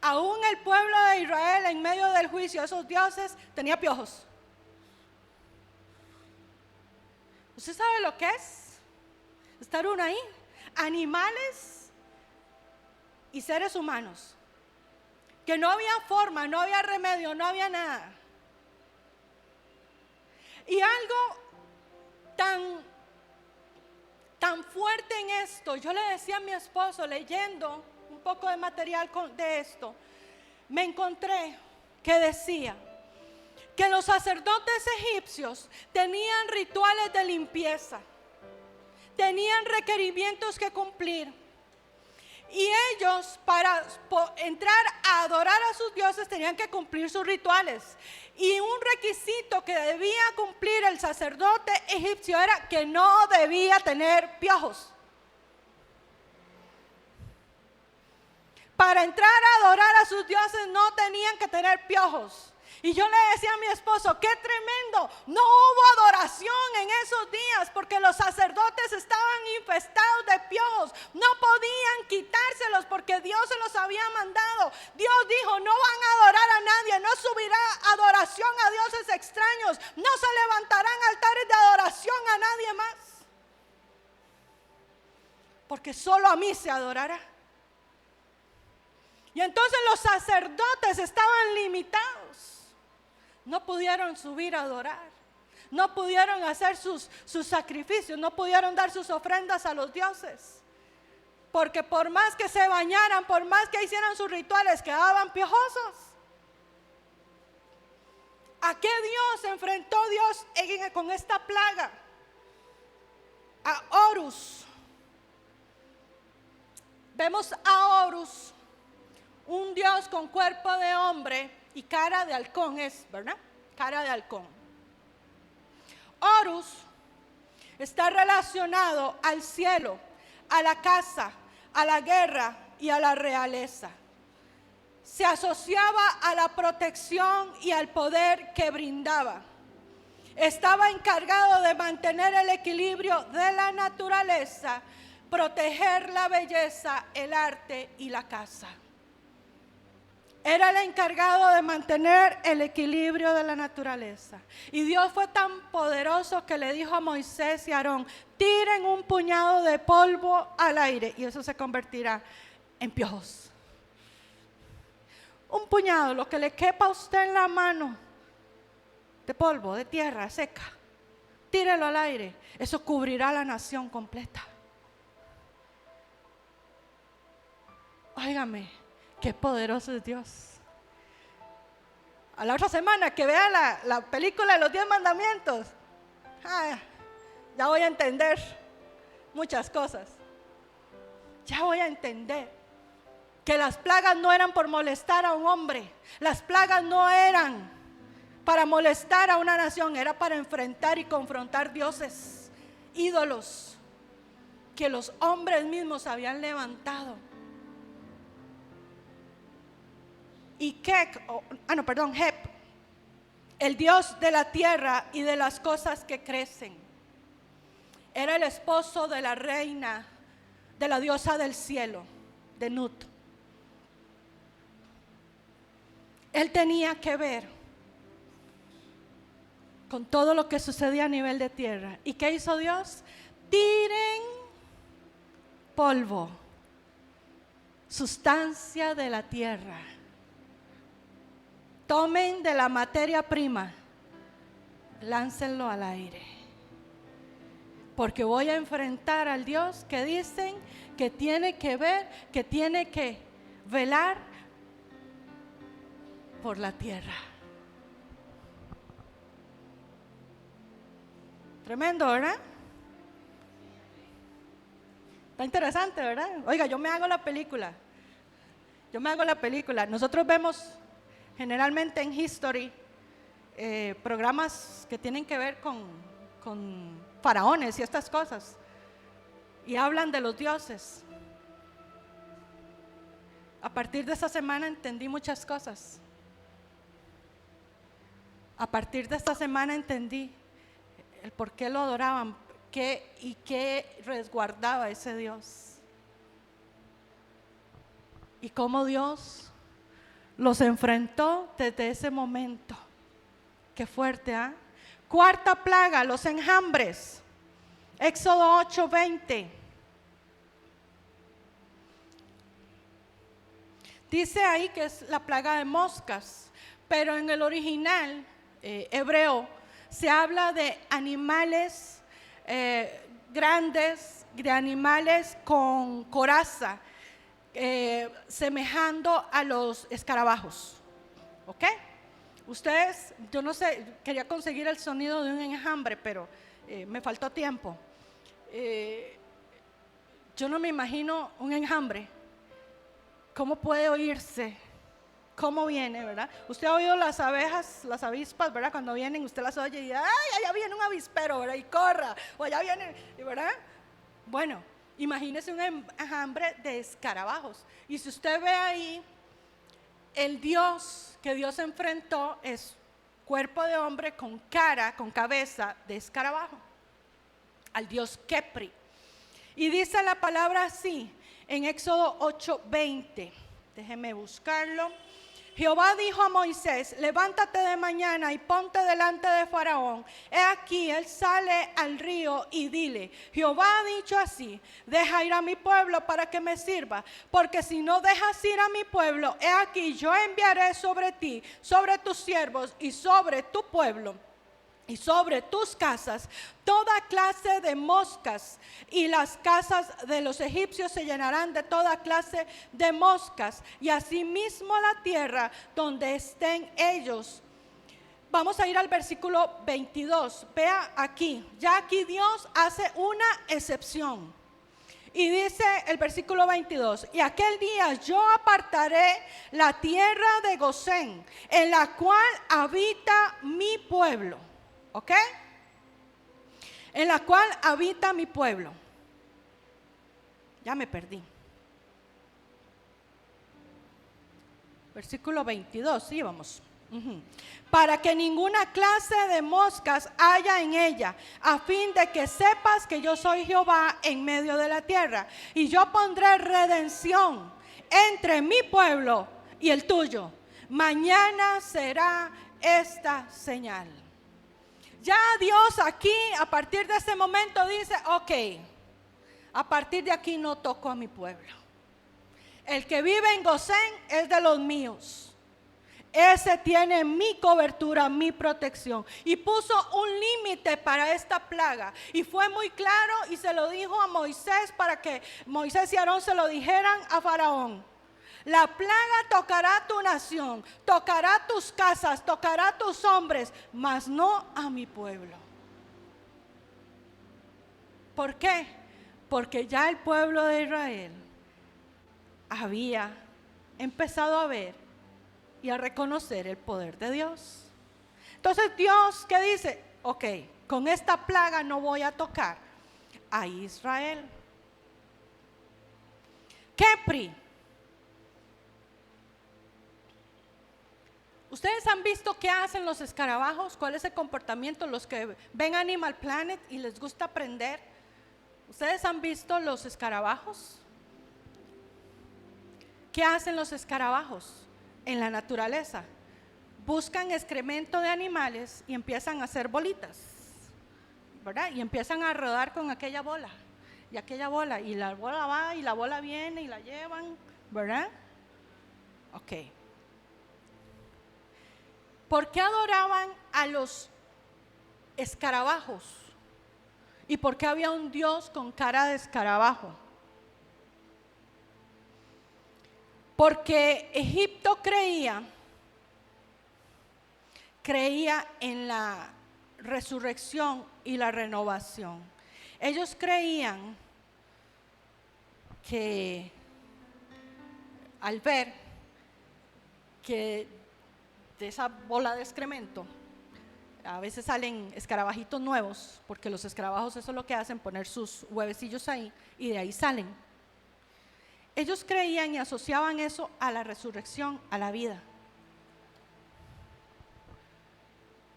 Aún el pueblo de Israel, en medio del juicio de esos dioses, tenía piojos. ¿Usted sabe lo que es estar uno ahí? Animales y seres humanos, que no había forma, no había remedio, no había nada. Y algo tan fuerte en esto, yo le decía a mi esposo, leyendo un poco de material de esto, me encontré que decía que los sacerdotes egipcios tenían rituales de limpieza, tenían requerimientos que cumplir, y ellos para entrar a adorar a sus dioses tenían que cumplir sus rituales. Y un requisito que debía cumplir el sacerdote egipcio era que no debía tener piojos. Para entrar a adorar a sus dioses no tenían que tener piojos. Y yo le decía a mi esposo, qué tremendo, no hubo adoración en esos días porque los sacerdotes estaban infestados de piojos, no podían quitárselos porque Dios se los había mandado. Dios dijo, no van a adorar a nadie, no subirá adoración a dioses extraños, no se levantarán altares de adoración a nadie más, porque solo a mí se adorará. Y entonces los sacerdotes estaban limitados. No pudieron subir a adorar, no pudieron hacer sus sacrificios, no pudieron dar sus ofrendas a los dioses, porque por más que se bañaran, por más que hicieran sus rituales, quedaban piojosos. ¿A qué Dios se enfrentó Dios con esta plaga? A Horus. Vemos a Horus, un dios con cuerpo de hombre y cara de halcón, ¿verdad? Cara de halcón. Horus está relacionado al cielo, a la casa, a la guerra y a la realeza. Se asociaba a la protección y al poder que brindaba. Estaba encargado de mantener el equilibrio de la naturaleza, proteger la belleza, el arte y la casa. Era el encargado de mantener el equilibrio de la naturaleza. Y Dios fue tan poderoso que le dijo a Moisés y a Aarón, tiren un puñado de polvo al aire y eso se convertirá en piojos. Un puñado, lo que le quepa a usted en la mano de polvo, de tierra seca, tírelo al aire, eso cubrirá la nación completa. Óigame, qué poderoso es Dios. A la otra semana que vea la película de los 10 mandamientos, ya voy a entender muchas cosas. Ya voy a entender que las plagas no eran por molestar a un hombre. Las plagas no eran para molestar a una nación, era para enfrentar y confrontar dioses, ídolos que los hombres mismos habían levantado. Y Hep, el dios de la tierra y de las cosas que crecen, era el esposo de la reina, de la diosa del cielo, de Nut. Él tenía que ver con todo lo que sucedía a nivel de tierra. ¿Y qué hizo Dios? Tiren polvo, sustancia de la tierra. Tomen de la materia prima, láncenlo al aire. Porque voy a enfrentar al Dios que dicen que tiene que ver, que tiene que velar por la tierra. Tremendo, ¿verdad? Está interesante, ¿verdad? Oiga, yo me hago la película. Nosotros vemos generalmente en History programas que tienen que ver con faraones y estas cosas, y hablan de los dioses. A partir de esta semana entendí muchas cosas. A partir de esta semana entendí el por qué lo adoraban, qué resguardaba ese Dios, y cómo Dios los enfrentó desde ese momento. Qué fuerte, ¿ah? Cuarta plaga, los enjambres. Éxodo 8:20. Dice ahí que es la plaga de moscas, pero en el original hebreo se habla de animales grandes, de animales con coraza, semejando a los escarabajos. ¿Ok? Ustedes, yo no sé, quería conseguir el sonido de un enjambre, pero me faltó tiempo. Yo no me imagino un enjambre. ¿Cómo puede oírse? ¿Cómo viene, verdad? Usted ha oído las abejas, las avispas, ¿verdad? Cuando vienen, usted las oye y ¡ay, allá viene un avispero!, ¿verdad? Y corra, o allá viene, ¿verdad? Bueno, imagínese un enjambre de escarabajos. Y si usted ve ahí, el Dios que Dios enfrentó es cuerpo de hombre con cara, con cabeza de escarabajo, al Dios Kepri. Y dice la palabra así, en Éxodo 8:20, déjeme buscarlo. Jehová dijo a Moisés: levántate de mañana y ponte delante de Faraón. He aquí, él sale al río, y dile: Jehová ha dicho así: deja ir a mi pueblo para que me sirva, porque si no dejas ir a mi pueblo, he aquí, yo enviaré sobre ti, sobre tus siervos y sobre tu pueblo y sobre tus casas toda clase de moscas, y las casas de los egipcios se llenarán de toda clase de moscas, y asimismo la tierra donde estén ellos. Vamos a ir al versículo 22. Vea aquí, ya aquí Dios hace una excepción. Y dice el versículo 22: y aquel día yo apartaré la tierra de Gosén, en la cual habita mi pueblo. ¿Ok? En la cual habita mi pueblo. Ya me perdí. Versículo 22, sí, vamos. Para que ninguna clase de moscas haya en ella, a fin de que sepas que yo soy Jehová en medio de la tierra. Y yo pondré redención entre mi pueblo y el tuyo. Mañana será esta señal. Ya Dios aquí, a partir de ese momento, dice: ok, a partir de aquí no toco a mi pueblo. El que vive en Gosén es de los míos. Ese tiene mi cobertura, mi protección. Y puso un límite para esta plaga. Y fue muy claro y se lo dijo a Moisés, para que Moisés y Aarón se lo dijeran a Faraón: la plaga tocará tu nación, tocará tus casas, tocará tus hombres, mas no a mi pueblo. ¿Por qué? Porque ya el pueblo de Israel había empezado a ver y a reconocer el poder de Dios. Entonces Dios, ¿qué dice? Ok, con esta plaga no voy a tocar a Israel. Kepri. ¿Ustedes han visto qué hacen los escarabajos? ¿Cuál es el comportamiento? Los que ven Animal Planet y les gusta aprender. ¿Ustedes han visto los escarabajos? ¿Qué hacen los escarabajos en la naturaleza? Buscan excremento de animales y empiezan a hacer bolitas, ¿verdad? Y empiezan a rodar con aquella bola y aquella bola, y la bola va y la bola viene y la llevan, ¿verdad? Ok. ¿Por qué adoraban a los escarabajos? ¿Y por qué había un Dios con cara de escarabajo? Porque Egipto creía en la resurrección y la renovación. Ellos creían que al ver que de esa bola de excremento a veces salen escarabajitos nuevos, porque los escarabajos eso es lo que hacen, poner sus huevecillos ahí, y de ahí salen. Ellos creían y asociaban eso a la resurrección, a la vida.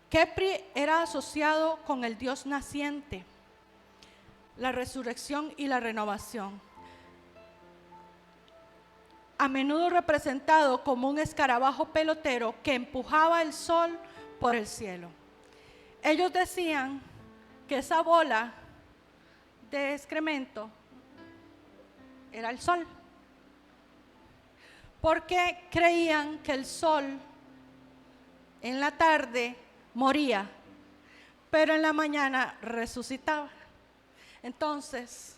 Kepri era asociado con el Dios naciente, la resurrección y la renovación. A menudo representado como un escarabajo pelotero que empujaba el sol por el cielo. Ellos decían que esa bola de excremento era el sol. porque creían que el sol en la tarde moría, pero en la mañana resucitaba. Entonces,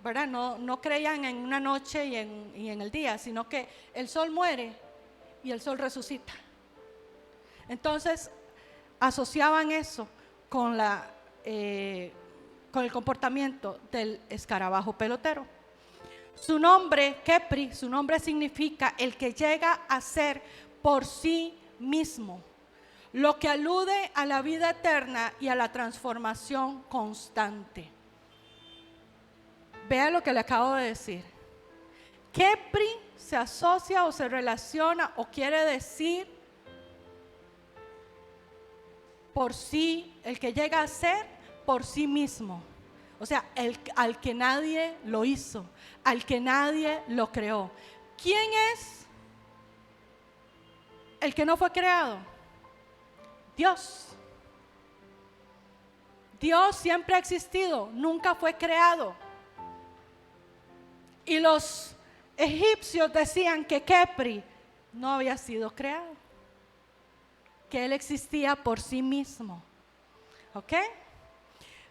¿verdad? No creían en una noche y en el día, sino que el sol muere y el sol resucita. Entonces, asociaban eso con con el comportamiento del escarabajo pelotero. Su nombre, Kepri, su nombre significa el que llega a ser por sí mismo, lo que alude a la vida eterna y a la transformación constante. Vea lo que le acabo de decir. Kepri se asocia o se relaciona o quiere decir por sí, el que llega a ser por sí mismo. O sea, al que nadie lo hizo, al que nadie lo creó. ¿Quién es el que no fue creado? Dios. Dios siempre ha existido, nunca fue creado. Y los egipcios decían que Kepri no había sido creado, que él existía por sí mismo. ¿Ok?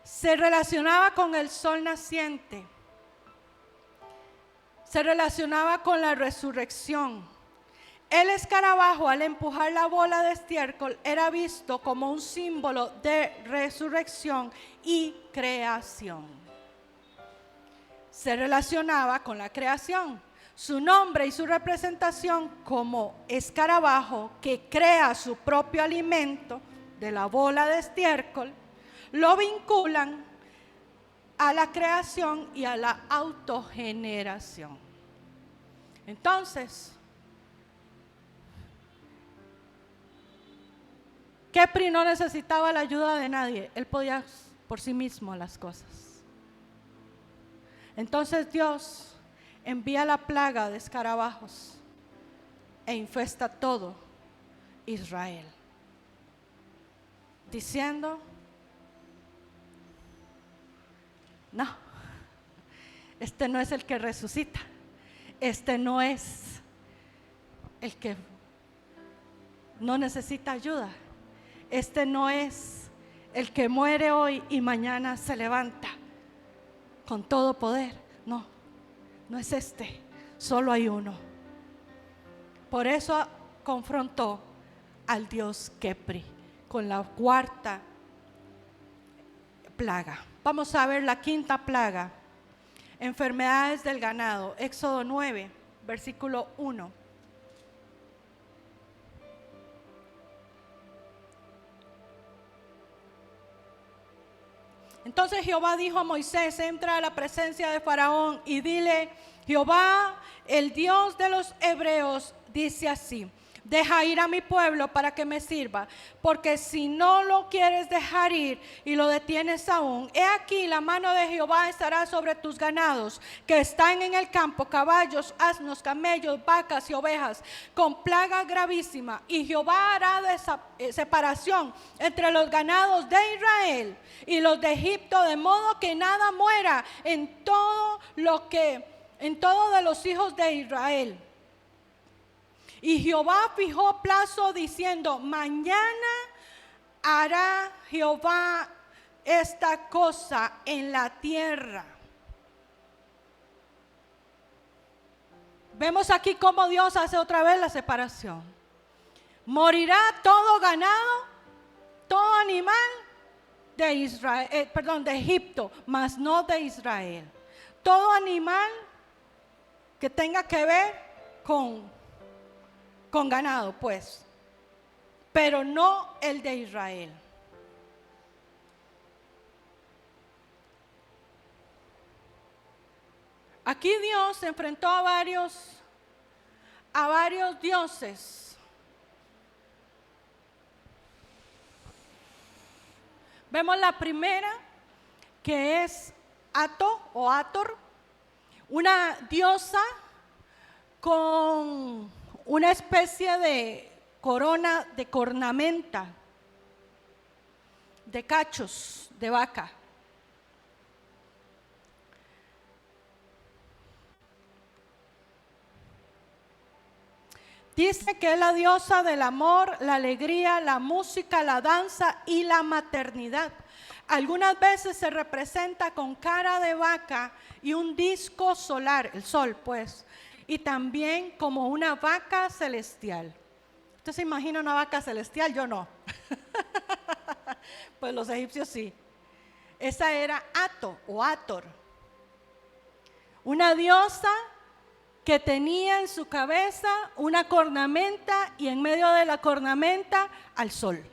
Se relacionaba con el sol naciente, se relacionaba con la resurrección. El escarabajo, al empujar la bola de estiércol, era visto como un símbolo de resurrección y creación. Se relacionaba con la creación. Su nombre y su representación como escarabajo que crea su propio alimento de la bola de estiércol, lo vinculan a la creación y a la autogeneración. Entonces, Kepri no necesitaba la ayuda de nadie, él podía por sí mismo las cosas. Entonces Dios envía la plaga de escarabajos e infesta todo Israel, diciendo: no, este no es el que resucita, este no es el que no necesita ayuda, este no es el que muere hoy y mañana se levanta con todo poder. No, no es este, solo hay uno. Por eso confrontó al dios Kepri con la cuarta plaga. Vamos a ver la quinta plaga: enfermedades del ganado. Éxodo 9, versículo 1. Entonces Jehová dijo a Moisés: entra a la presencia de Faraón y dile: Jehová, el Dios de los hebreos, dice así: deja ir a mi pueblo para que me sirva, porque si no lo quieres dejar ir y lo detienes aún, he aquí la mano de Jehová estará sobre tus ganados que están en el campo, caballos, asnos, camellos, vacas y ovejas, con plaga gravísima. Y Jehová hará separación entre los ganados de Israel y los de Egipto, de modo que nada muera en todo de los hijos de Israel. Y Jehová fijó plazo diciendo: mañana hará Jehová esta cosa en la tierra. Vemos aquí cómo Dios hace otra vez la separación. Morirá todo ganado, todo animal de Israel, de Egipto, mas no de Israel. Todo animal que tenga que ver con ganado, pues, pero no el de Israel. Aquí Dios se enfrentó a varios dioses. Vemos la primera, que es Ato o Ator, una diosa con una especie de corona, de cornamenta, de cachos de vaca. Dice que es la diosa del amor, la alegría, la música, la danza y la maternidad. Algunas veces se representa con cara de vaca y un disco solar, el sol pues, y también como una vaca celestial. ¿Usted se imagina una vaca celestial? Yo no. Pues los egipcios sí. Esa era Ato o Ator, una diosa que tenía en su cabeza una cornamenta y en medio de la cornamenta al sol.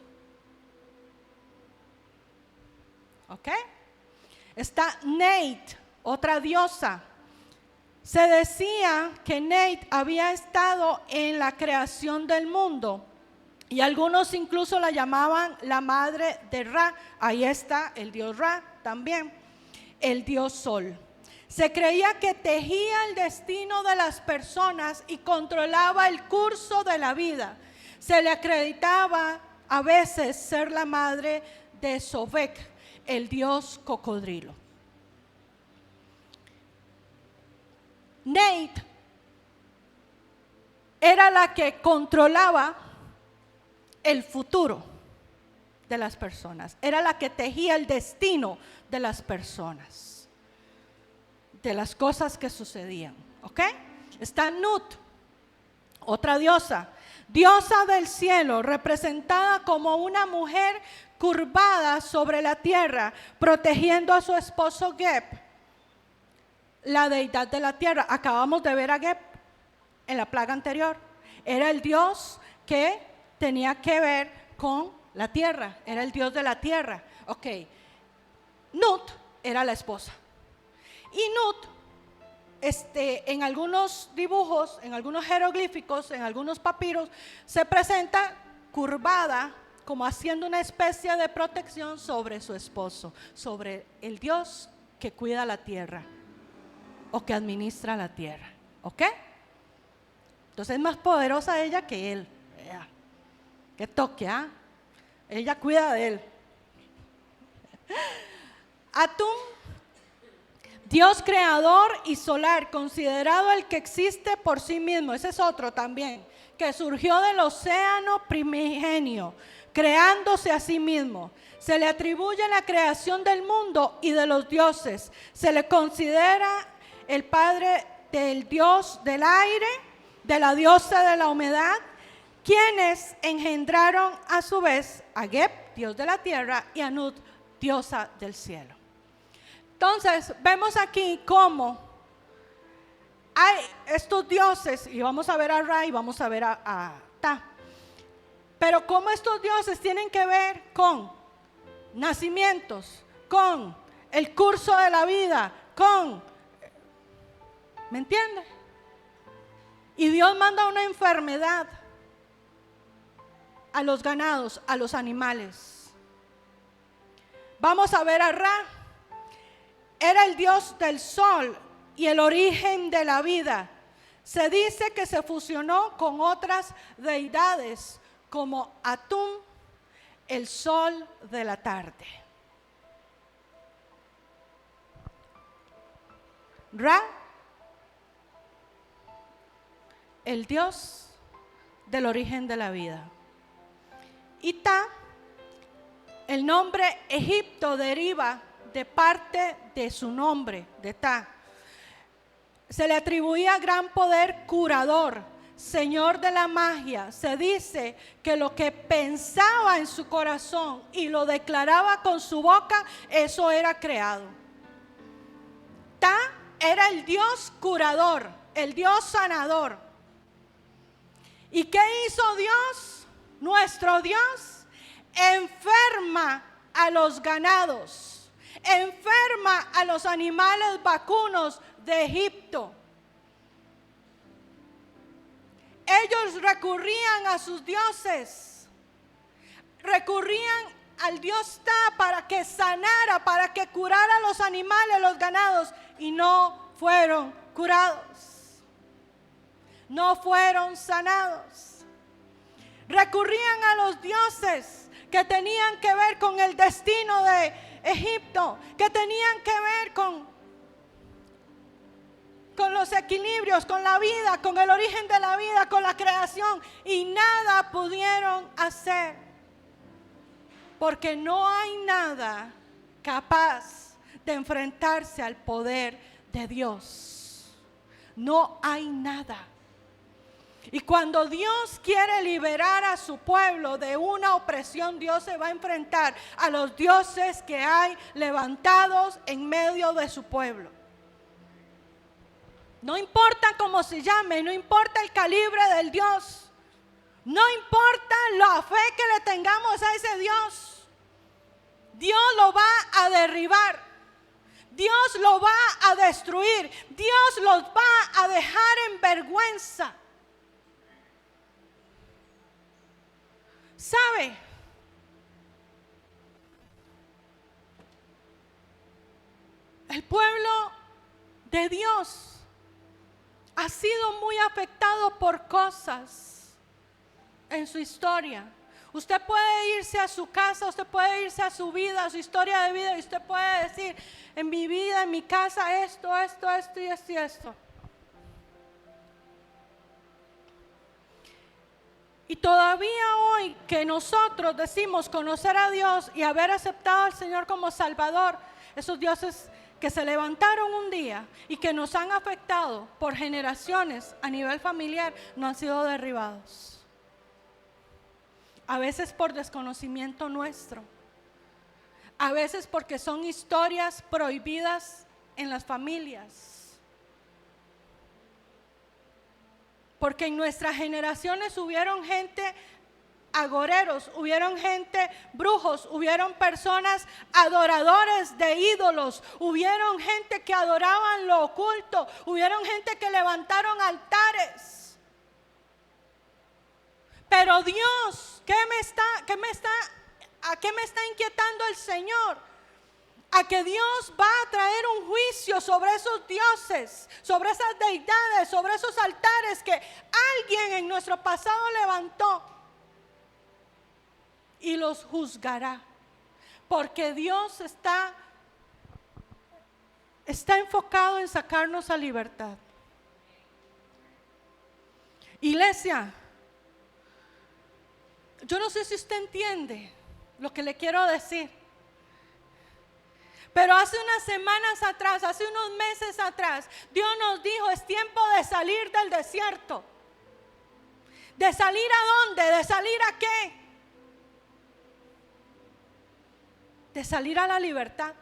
¿Ok? Está Neit, otra diosa. Se decía que Neit había estado en la creación del mundo y algunos incluso la llamaban la madre de Ra. Ahí está el dios Ra también, el dios sol. Se creía que tejía el destino de las personas y controlaba el curso de la vida. Se le acreditaba a veces ser la madre de Sobek, el dios cocodrilo. Neit era la que controlaba el futuro de las personas, era la que tejía el destino de las personas, de las cosas que sucedían. ¿Ok? Está Nut, otra diosa, diosa del cielo, representada como una mujer curvada sobre la tierra, protegiendo a su esposo Geb, la deidad de la tierra. Acabamos de ver a Geb en la plaga anterior. Era el dios que tenía que ver con la tierra, era el dios de la tierra. Ok, Nut era la esposa. Y Nut, en algunos dibujos, en algunos jeroglíficos, en algunos papiros, se presenta curvada, como haciendo una especie de protección sobre su esposo, sobre el Dios que cuida la tierra o que administra la tierra. ¿Ok? Entonces es más poderosa ella que él. Que toque, ¿ah? Ella cuida de él. Atum, Dios creador y solar, considerado el que existe por sí mismo. Ese es otro también, que surgió del océano primigenio, creándose a sí mismo. Se le atribuye la creación del mundo y de los dioses. Se le considera el padre del dios del aire, de la diosa de la humedad, quienes engendraron a su vez a Geb, dios de la tierra, y a Nut, diosa del cielo. Entonces, vemos aquí cómo hay estos dioses, y vamos a ver a Ra y vamos a ver a Ta, pero cómo estos dioses tienen que ver con nacimientos, con el curso de la vida, ¿me entiende? Y Dios manda una enfermedad a los ganados, a los animales. Vamos a ver a Ra. Era el dios del sol y el origen de la vida. Se dice que se fusionó con otras deidades como Atum, el sol de la tarde. Ra, el dios del origen de la vida. Y Ta, el nombre Egipto deriva de parte de su nombre, de Ta. Se le atribuía gran poder curador, señor de la magia. Se dice que lo que pensaba en su corazón y lo declaraba con su boca, eso era creado. Ta era el Dios curador, el Dios sanador. ¿Y qué hizo Dios? Nuestro Dios enferma a los ganados, enferma a los animales vacunos de Egipto. Ellos recurrían a sus dioses, recurrían al Dios Ta para que sanara, para que curara a los animales, los ganados, y no fueron curados, no fueron sanados. Recurrían a los dioses que tenían que ver con el destino de Egipto, que tenían que ver con con los equilibrios, con la vida, con el origen de la vida, con la creación, y nada pudieron hacer, porque no hay nada capaz de enfrentarse al poder de Dios. No hay nada. Y cuando Dios quiere liberar a su pueblo de una opresión, Dios se va a enfrentar a los dioses que hay levantados en medio de su pueblo. No importa cómo se llame, no importa el calibre del Dios, no importa la fe que le tengamos a ese Dios, Dios lo va a derribar, Dios lo va a destruir, Dios los va a dejar en vergüenza. ¿Sabe? El pueblo de Dios ha sido muy afectado por cosas en su historia. Usted puede irse a su casa, usted puede irse a su vida, a su historia de vida, y usted puede decir: en mi vida, en mi casa, esto y esto. Y todavía hoy que nosotros decimos conocer a Dios y haber aceptado al Señor como Salvador, esos dioses que se levantaron un día y que nos han afectado por generaciones a nivel familiar, no han sido derribados. A veces por desconocimiento nuestro, a veces porque son historias prohibidas en las familias. Porque en nuestras generaciones hubieron gente agoreros, hubieron gente brujos, hubieron personas adoradores de ídolos, hubieron gente que adoraban lo oculto, hubieron gente que levantaron altares. Pero Dios, ¿a qué me está inquietando el Señor? A que Dios va a traer un juicio sobre esos dioses, sobre esas deidades, sobre esos altares que alguien en nuestro pasado levantó, y los juzgará, porque Dios está enfocado en sacarnos a libertad. Iglesia, yo no sé si usted entiende lo que le quiero decir. Pero hace unas semanas atrás, hace unos meses atrás, Dios nos dijo: es tiempo de salir del desierto. ¿De salir a dónde? ¿De salir a qué? De salir a la libertad.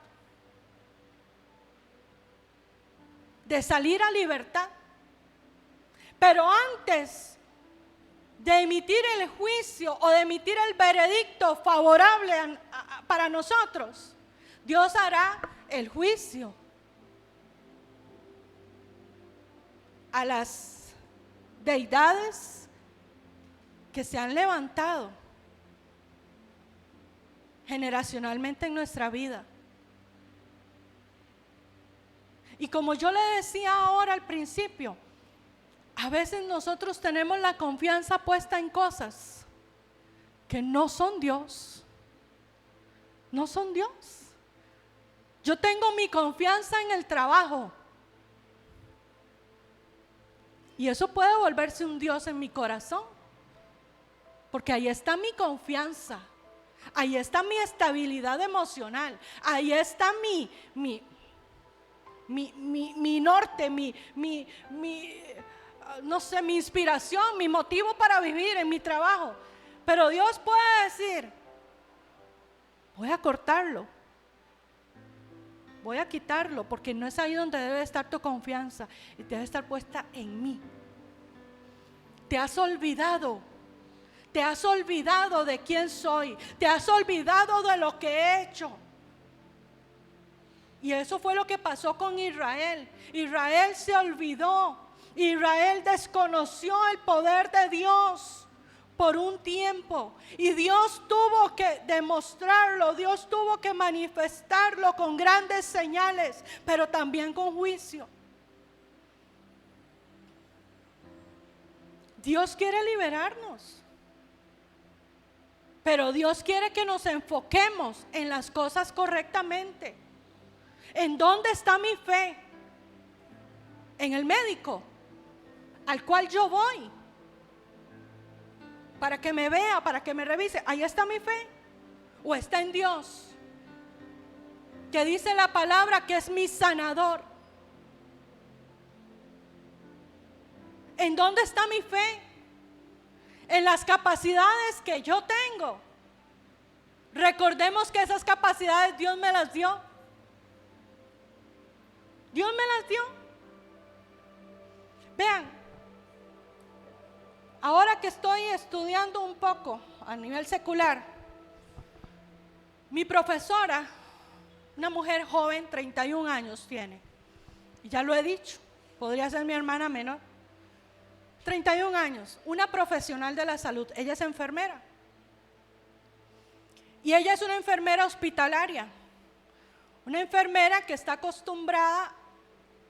De salir a libertad. Pero antes de emitir el juicio o de emitir el veredicto favorable para nosotros, Dios hará el juicio a las deidades que se han levantado generacionalmente en nuestra vida. Y como yo le decía ahora al principio, a veces nosotros tenemos la confianza puesta en cosas que no son Dios. No son Dios. Yo tengo mi confianza en el trabajo, y eso puede volverse un Dios en mi corazón, porque ahí está mi confianza, ahí está mi estabilidad emocional, ahí está mi norte, no sé, mi inspiración, mi motivo para vivir en mi trabajo. Pero Dios puede decir: voy a cortarlo, voy a quitarlo, porque no es ahí donde debe estar tu confianza, y debe estar puesta en mí. Te has olvidado de quién soy, te has olvidado de lo que he hecho. Y eso fue lo que pasó con Israel. Israel se olvidó, Israel desconoció el poder de Dios por un tiempo, y Dios tuvo que demostrarlo, Dios tuvo que manifestarlo con grandes señales, pero también con juicio. Dios quiere liberarnos, pero Dios quiere que nos enfoquemos en las cosas correctamente. ¿En dónde está mi fe? en el médico al cual yo voy para que me vea, para que me revise. Ahí está mi fe. O está en Dios, que dice la palabra que es mi sanador. ¿En dónde está mi fe? En las capacidades que yo tengo. Recordemos que esas capacidades Dios me las dio. Dios me las dio. Vean, ahora que estoy estudiando un poco a nivel secular, mi profesora, una mujer joven, 31 años tiene, y ya lo he dicho, podría ser mi hermana menor, 31 años, una profesional de la salud. Ella es enfermera, y ella es una enfermera hospitalaria, una enfermera que está acostumbrada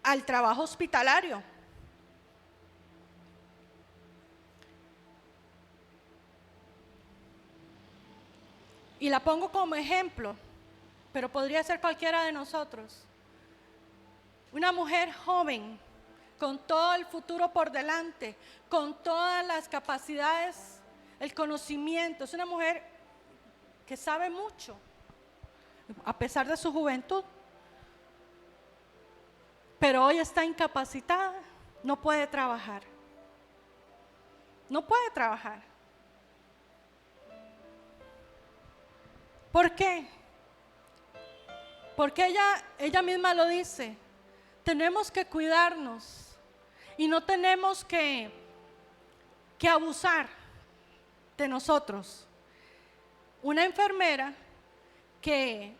al trabajo hospitalario. Y la pongo como ejemplo, pero podría ser cualquiera de nosotros. Una mujer joven, con todo el futuro por delante, con todas las capacidades, el conocimiento. Es una mujer que sabe mucho, a pesar de su juventud. Pero hoy está incapacitada, no puede trabajar. No puede trabajar. ¿Por qué? Porque ella misma lo dice, tenemos que cuidarnos y no tenemos que abusar de nosotros. Una enfermera que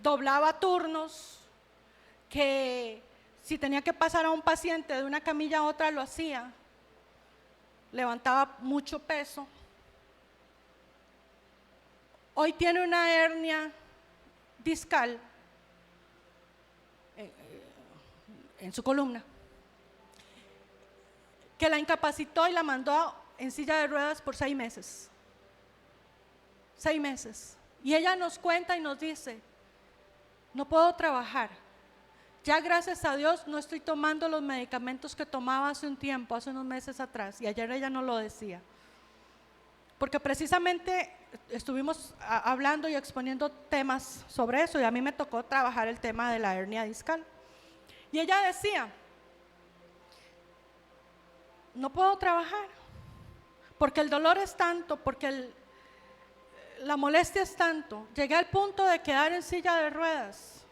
doblaba turnos, que si tenía que pasar a un paciente de una camilla a otra lo hacía, levantaba mucho peso. Hoy tiene una hernia discal en su columna, que la incapacitó y la mandó en silla de ruedas por 6 meses. 6 meses. Y ella nos cuenta y nos dice, no puedo trabajar. Ya gracias a Dios no estoy tomando los medicamentos que tomaba hace un tiempo, hace unos meses atrás. Y ayer ella nos lo decía. Porque precisamente estuvimos hablando y exponiendo temas sobre eso, y a mí me tocó trabajar el tema de la hernia discal. Y ella decía, no puedo trabajar, porque el dolor es tanto, porque la molestia es tanto. Llegué al punto de quedar en silla de ruedas.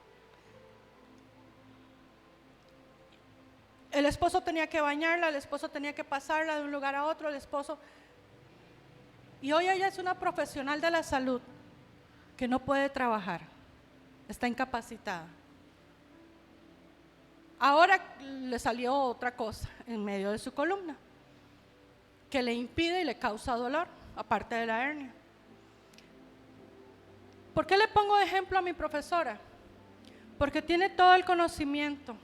El esposo tenía que bañarla, el esposo tenía que pasarla de un lugar a otro, el esposo... Y hoy ella es una profesional de la salud que no puede trabajar, está incapacitada. Ahora le salió otra cosa en medio de su columna que le impide y le causa dolor, aparte de la hernia. ¿Por qué le pongo de ejemplo a mi profesora? Porque tiene todo el conocimiento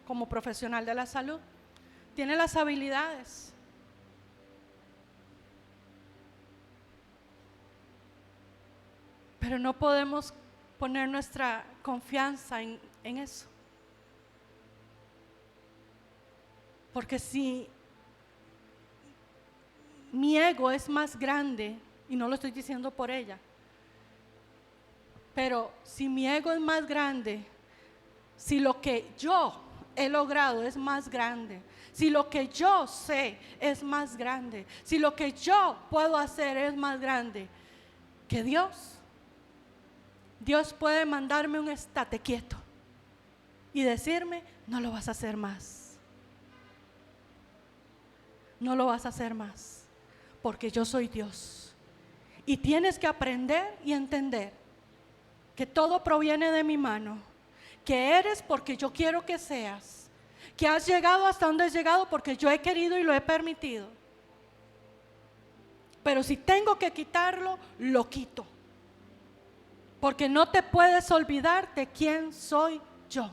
como profesional de la salud, tiene las habilidades. Pero no podemos poner nuestra confianza en eso. Porque si mi ego es más grande, y no lo estoy diciendo por ella, pero si mi ego es más grande, si lo que yo he logrado es más grande, si lo que yo sé es más grande, si lo que yo puedo hacer es más grande que Dios, Dios puede mandarme un estate quieto y decirme, no lo vas a hacer más. No lo vas a hacer más, porque yo soy Dios. Y tienes que aprender y entender que todo proviene de mi mano, que eres porque yo quiero que seas, que has llegado hasta donde has llegado porque yo he querido y lo he permitido. Pero si tengo que quitarlo, lo quito. Porque no te puedes olvidar de quién soy yo.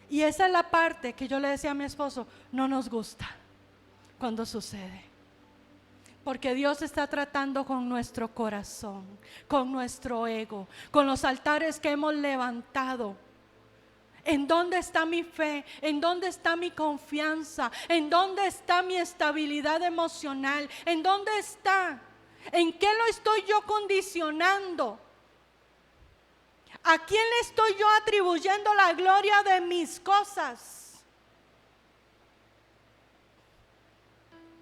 Y esa es la parte que yo le decía a mi esposo, no nos gusta cuando sucede. Porque Dios está tratando con nuestro corazón, con nuestro ego, con los altares que hemos levantado. ¿En dónde está mi fe? ¿En dónde está mi confianza? ¿En dónde está mi estabilidad emocional? ¿En dónde está? ¿En qué lo estoy yo condicionando? ¿A quién le estoy yo atribuyendo la gloria de mis cosas?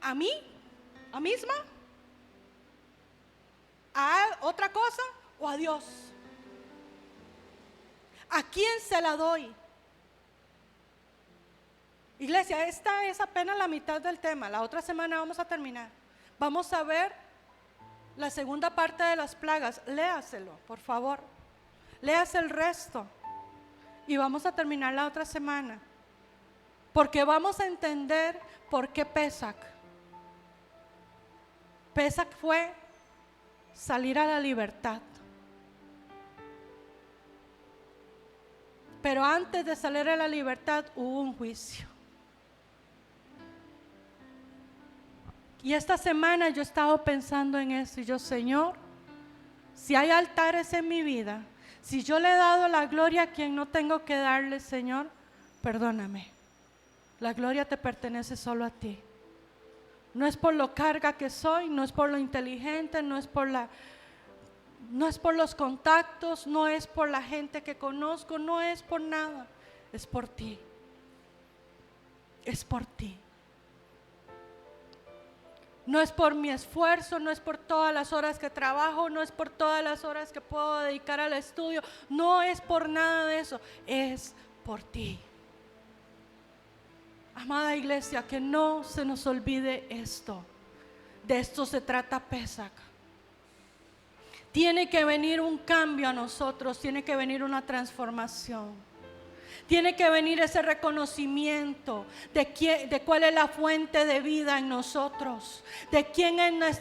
¿A mí? ¿A misma? ¿A otra cosa? ¿O a Dios? ¿A quién se la doy? Iglesia, esta es apenas la mitad del tema. La otra semana vamos a terminar. Vamos a ver la segunda parte de las plagas. Léaselo, por favor. Léase el resto. Y vamos a terminar la otra semana. Porque vamos a entender por qué Pesach. Pesach fue salir a la libertad. Pero antes de salir a la libertad hubo un juicio. Y esta semana yo he estado pensando en eso. Y yo, Señor, si hay altares en mi vida, si yo le he dado la gloria a quien no tengo que darle, Señor, perdóname. La gloria te pertenece solo a ti. No es por lo carga que soy, no es por lo inteligente, no es por los contactos, no es por la gente que conozco, no es por nada, es por ti. Es por ti. No es por mi esfuerzo, no es por todas las horas que trabajo, no es por todas las horas que puedo dedicar al estudio, no es por nada de eso, es por ti. Amada iglesia, que no se nos olvide esto. De esto se trata Pesach. Tiene que venir un cambio a nosotros, tiene que venir una transformación. Tiene que venir ese reconocimiento de cuál es la fuente de vida en nosotros, de quién es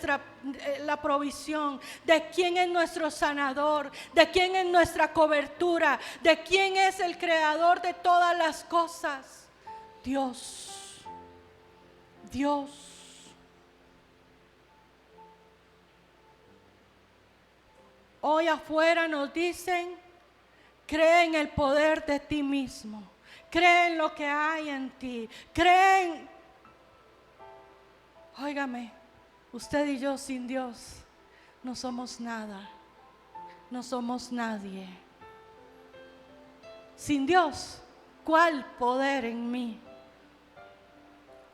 la provisión, de quién es nuestro sanador, de quién es nuestra cobertura, de quién es el creador de todas las cosas. Dios, Dios. Hoy afuera nos dicen, cree en el poder de ti mismo, cree en lo que hay en ti, Óigame, usted y yo sin Dios no somos nada, no somos nadie. Sin Dios, ¿cuál poder en mí?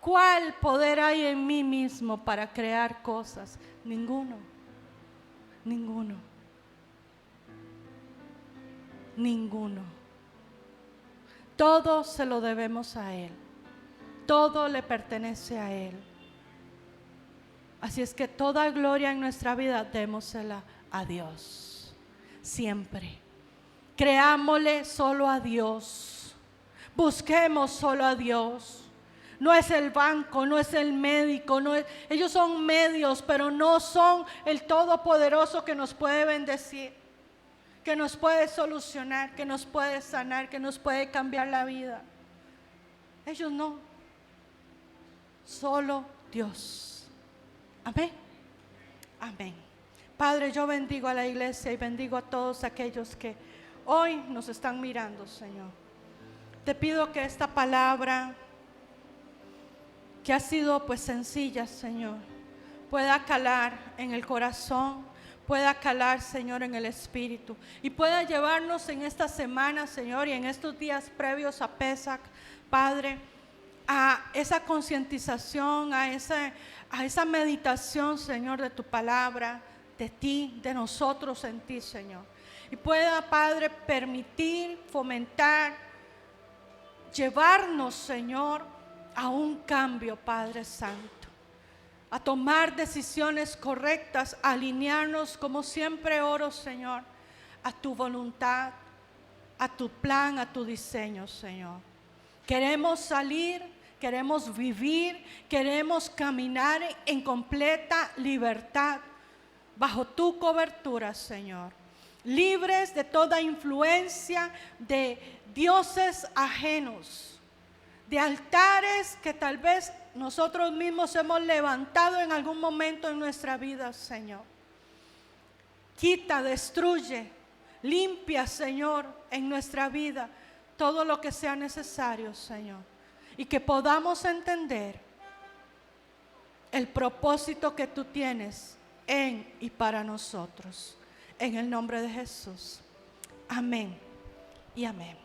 ¿Cuál poder hay en mí mismo para crear cosas? Ninguno, ninguno, ninguno. Todo se lo debemos a Él, todo le pertenece a Él. Así es que toda gloria en nuestra vida démosela a Dios, siempre. Creámosle solo a Dios, busquemos solo a Dios. No es el banco, no es el médico, ellos son medios, pero no son el todopoderoso que nos puede bendecir, que nos puede solucionar, que nos puede sanar, que nos puede cambiar la vida. Ellos no, solo Dios. Amén, amén. Padre, yo bendigo a la iglesia y bendigo a todos aquellos que hoy nos están mirando, Señor. Te pido que esta palabra, que ha sido pues sencilla, Señor, pueda calar en el corazón, pueda calar, Señor, en el espíritu y pueda llevarnos en esta semana, Señor, y en estos días previos a Pesach, Padre, a esa concientización, a esa meditación, Señor, de tu palabra, de ti, de nosotros en ti, Señor. Y pueda, Padre, permitir, fomentar, llevarnos, Señor, a un cambio, Padre Santo, a tomar decisiones correctas, a alinearnos, como siempre oro, Señor, a tu voluntad, a tu plan, a tu diseño, Señor. Queremos salir, queremos vivir, queremos caminar en completa libertad, bajo tu cobertura, Señor, libres de toda influencia de dioses ajenos, de altares que tal vez nosotros mismos hemos levantado en algún momento en nuestra vida, Señor. Quita, destruye, limpia, Señor, en nuestra vida todo lo que sea necesario, Señor, y que podamos entender el propósito que tú tienes en y para nosotros. En el nombre de Jesús. Amén y amén.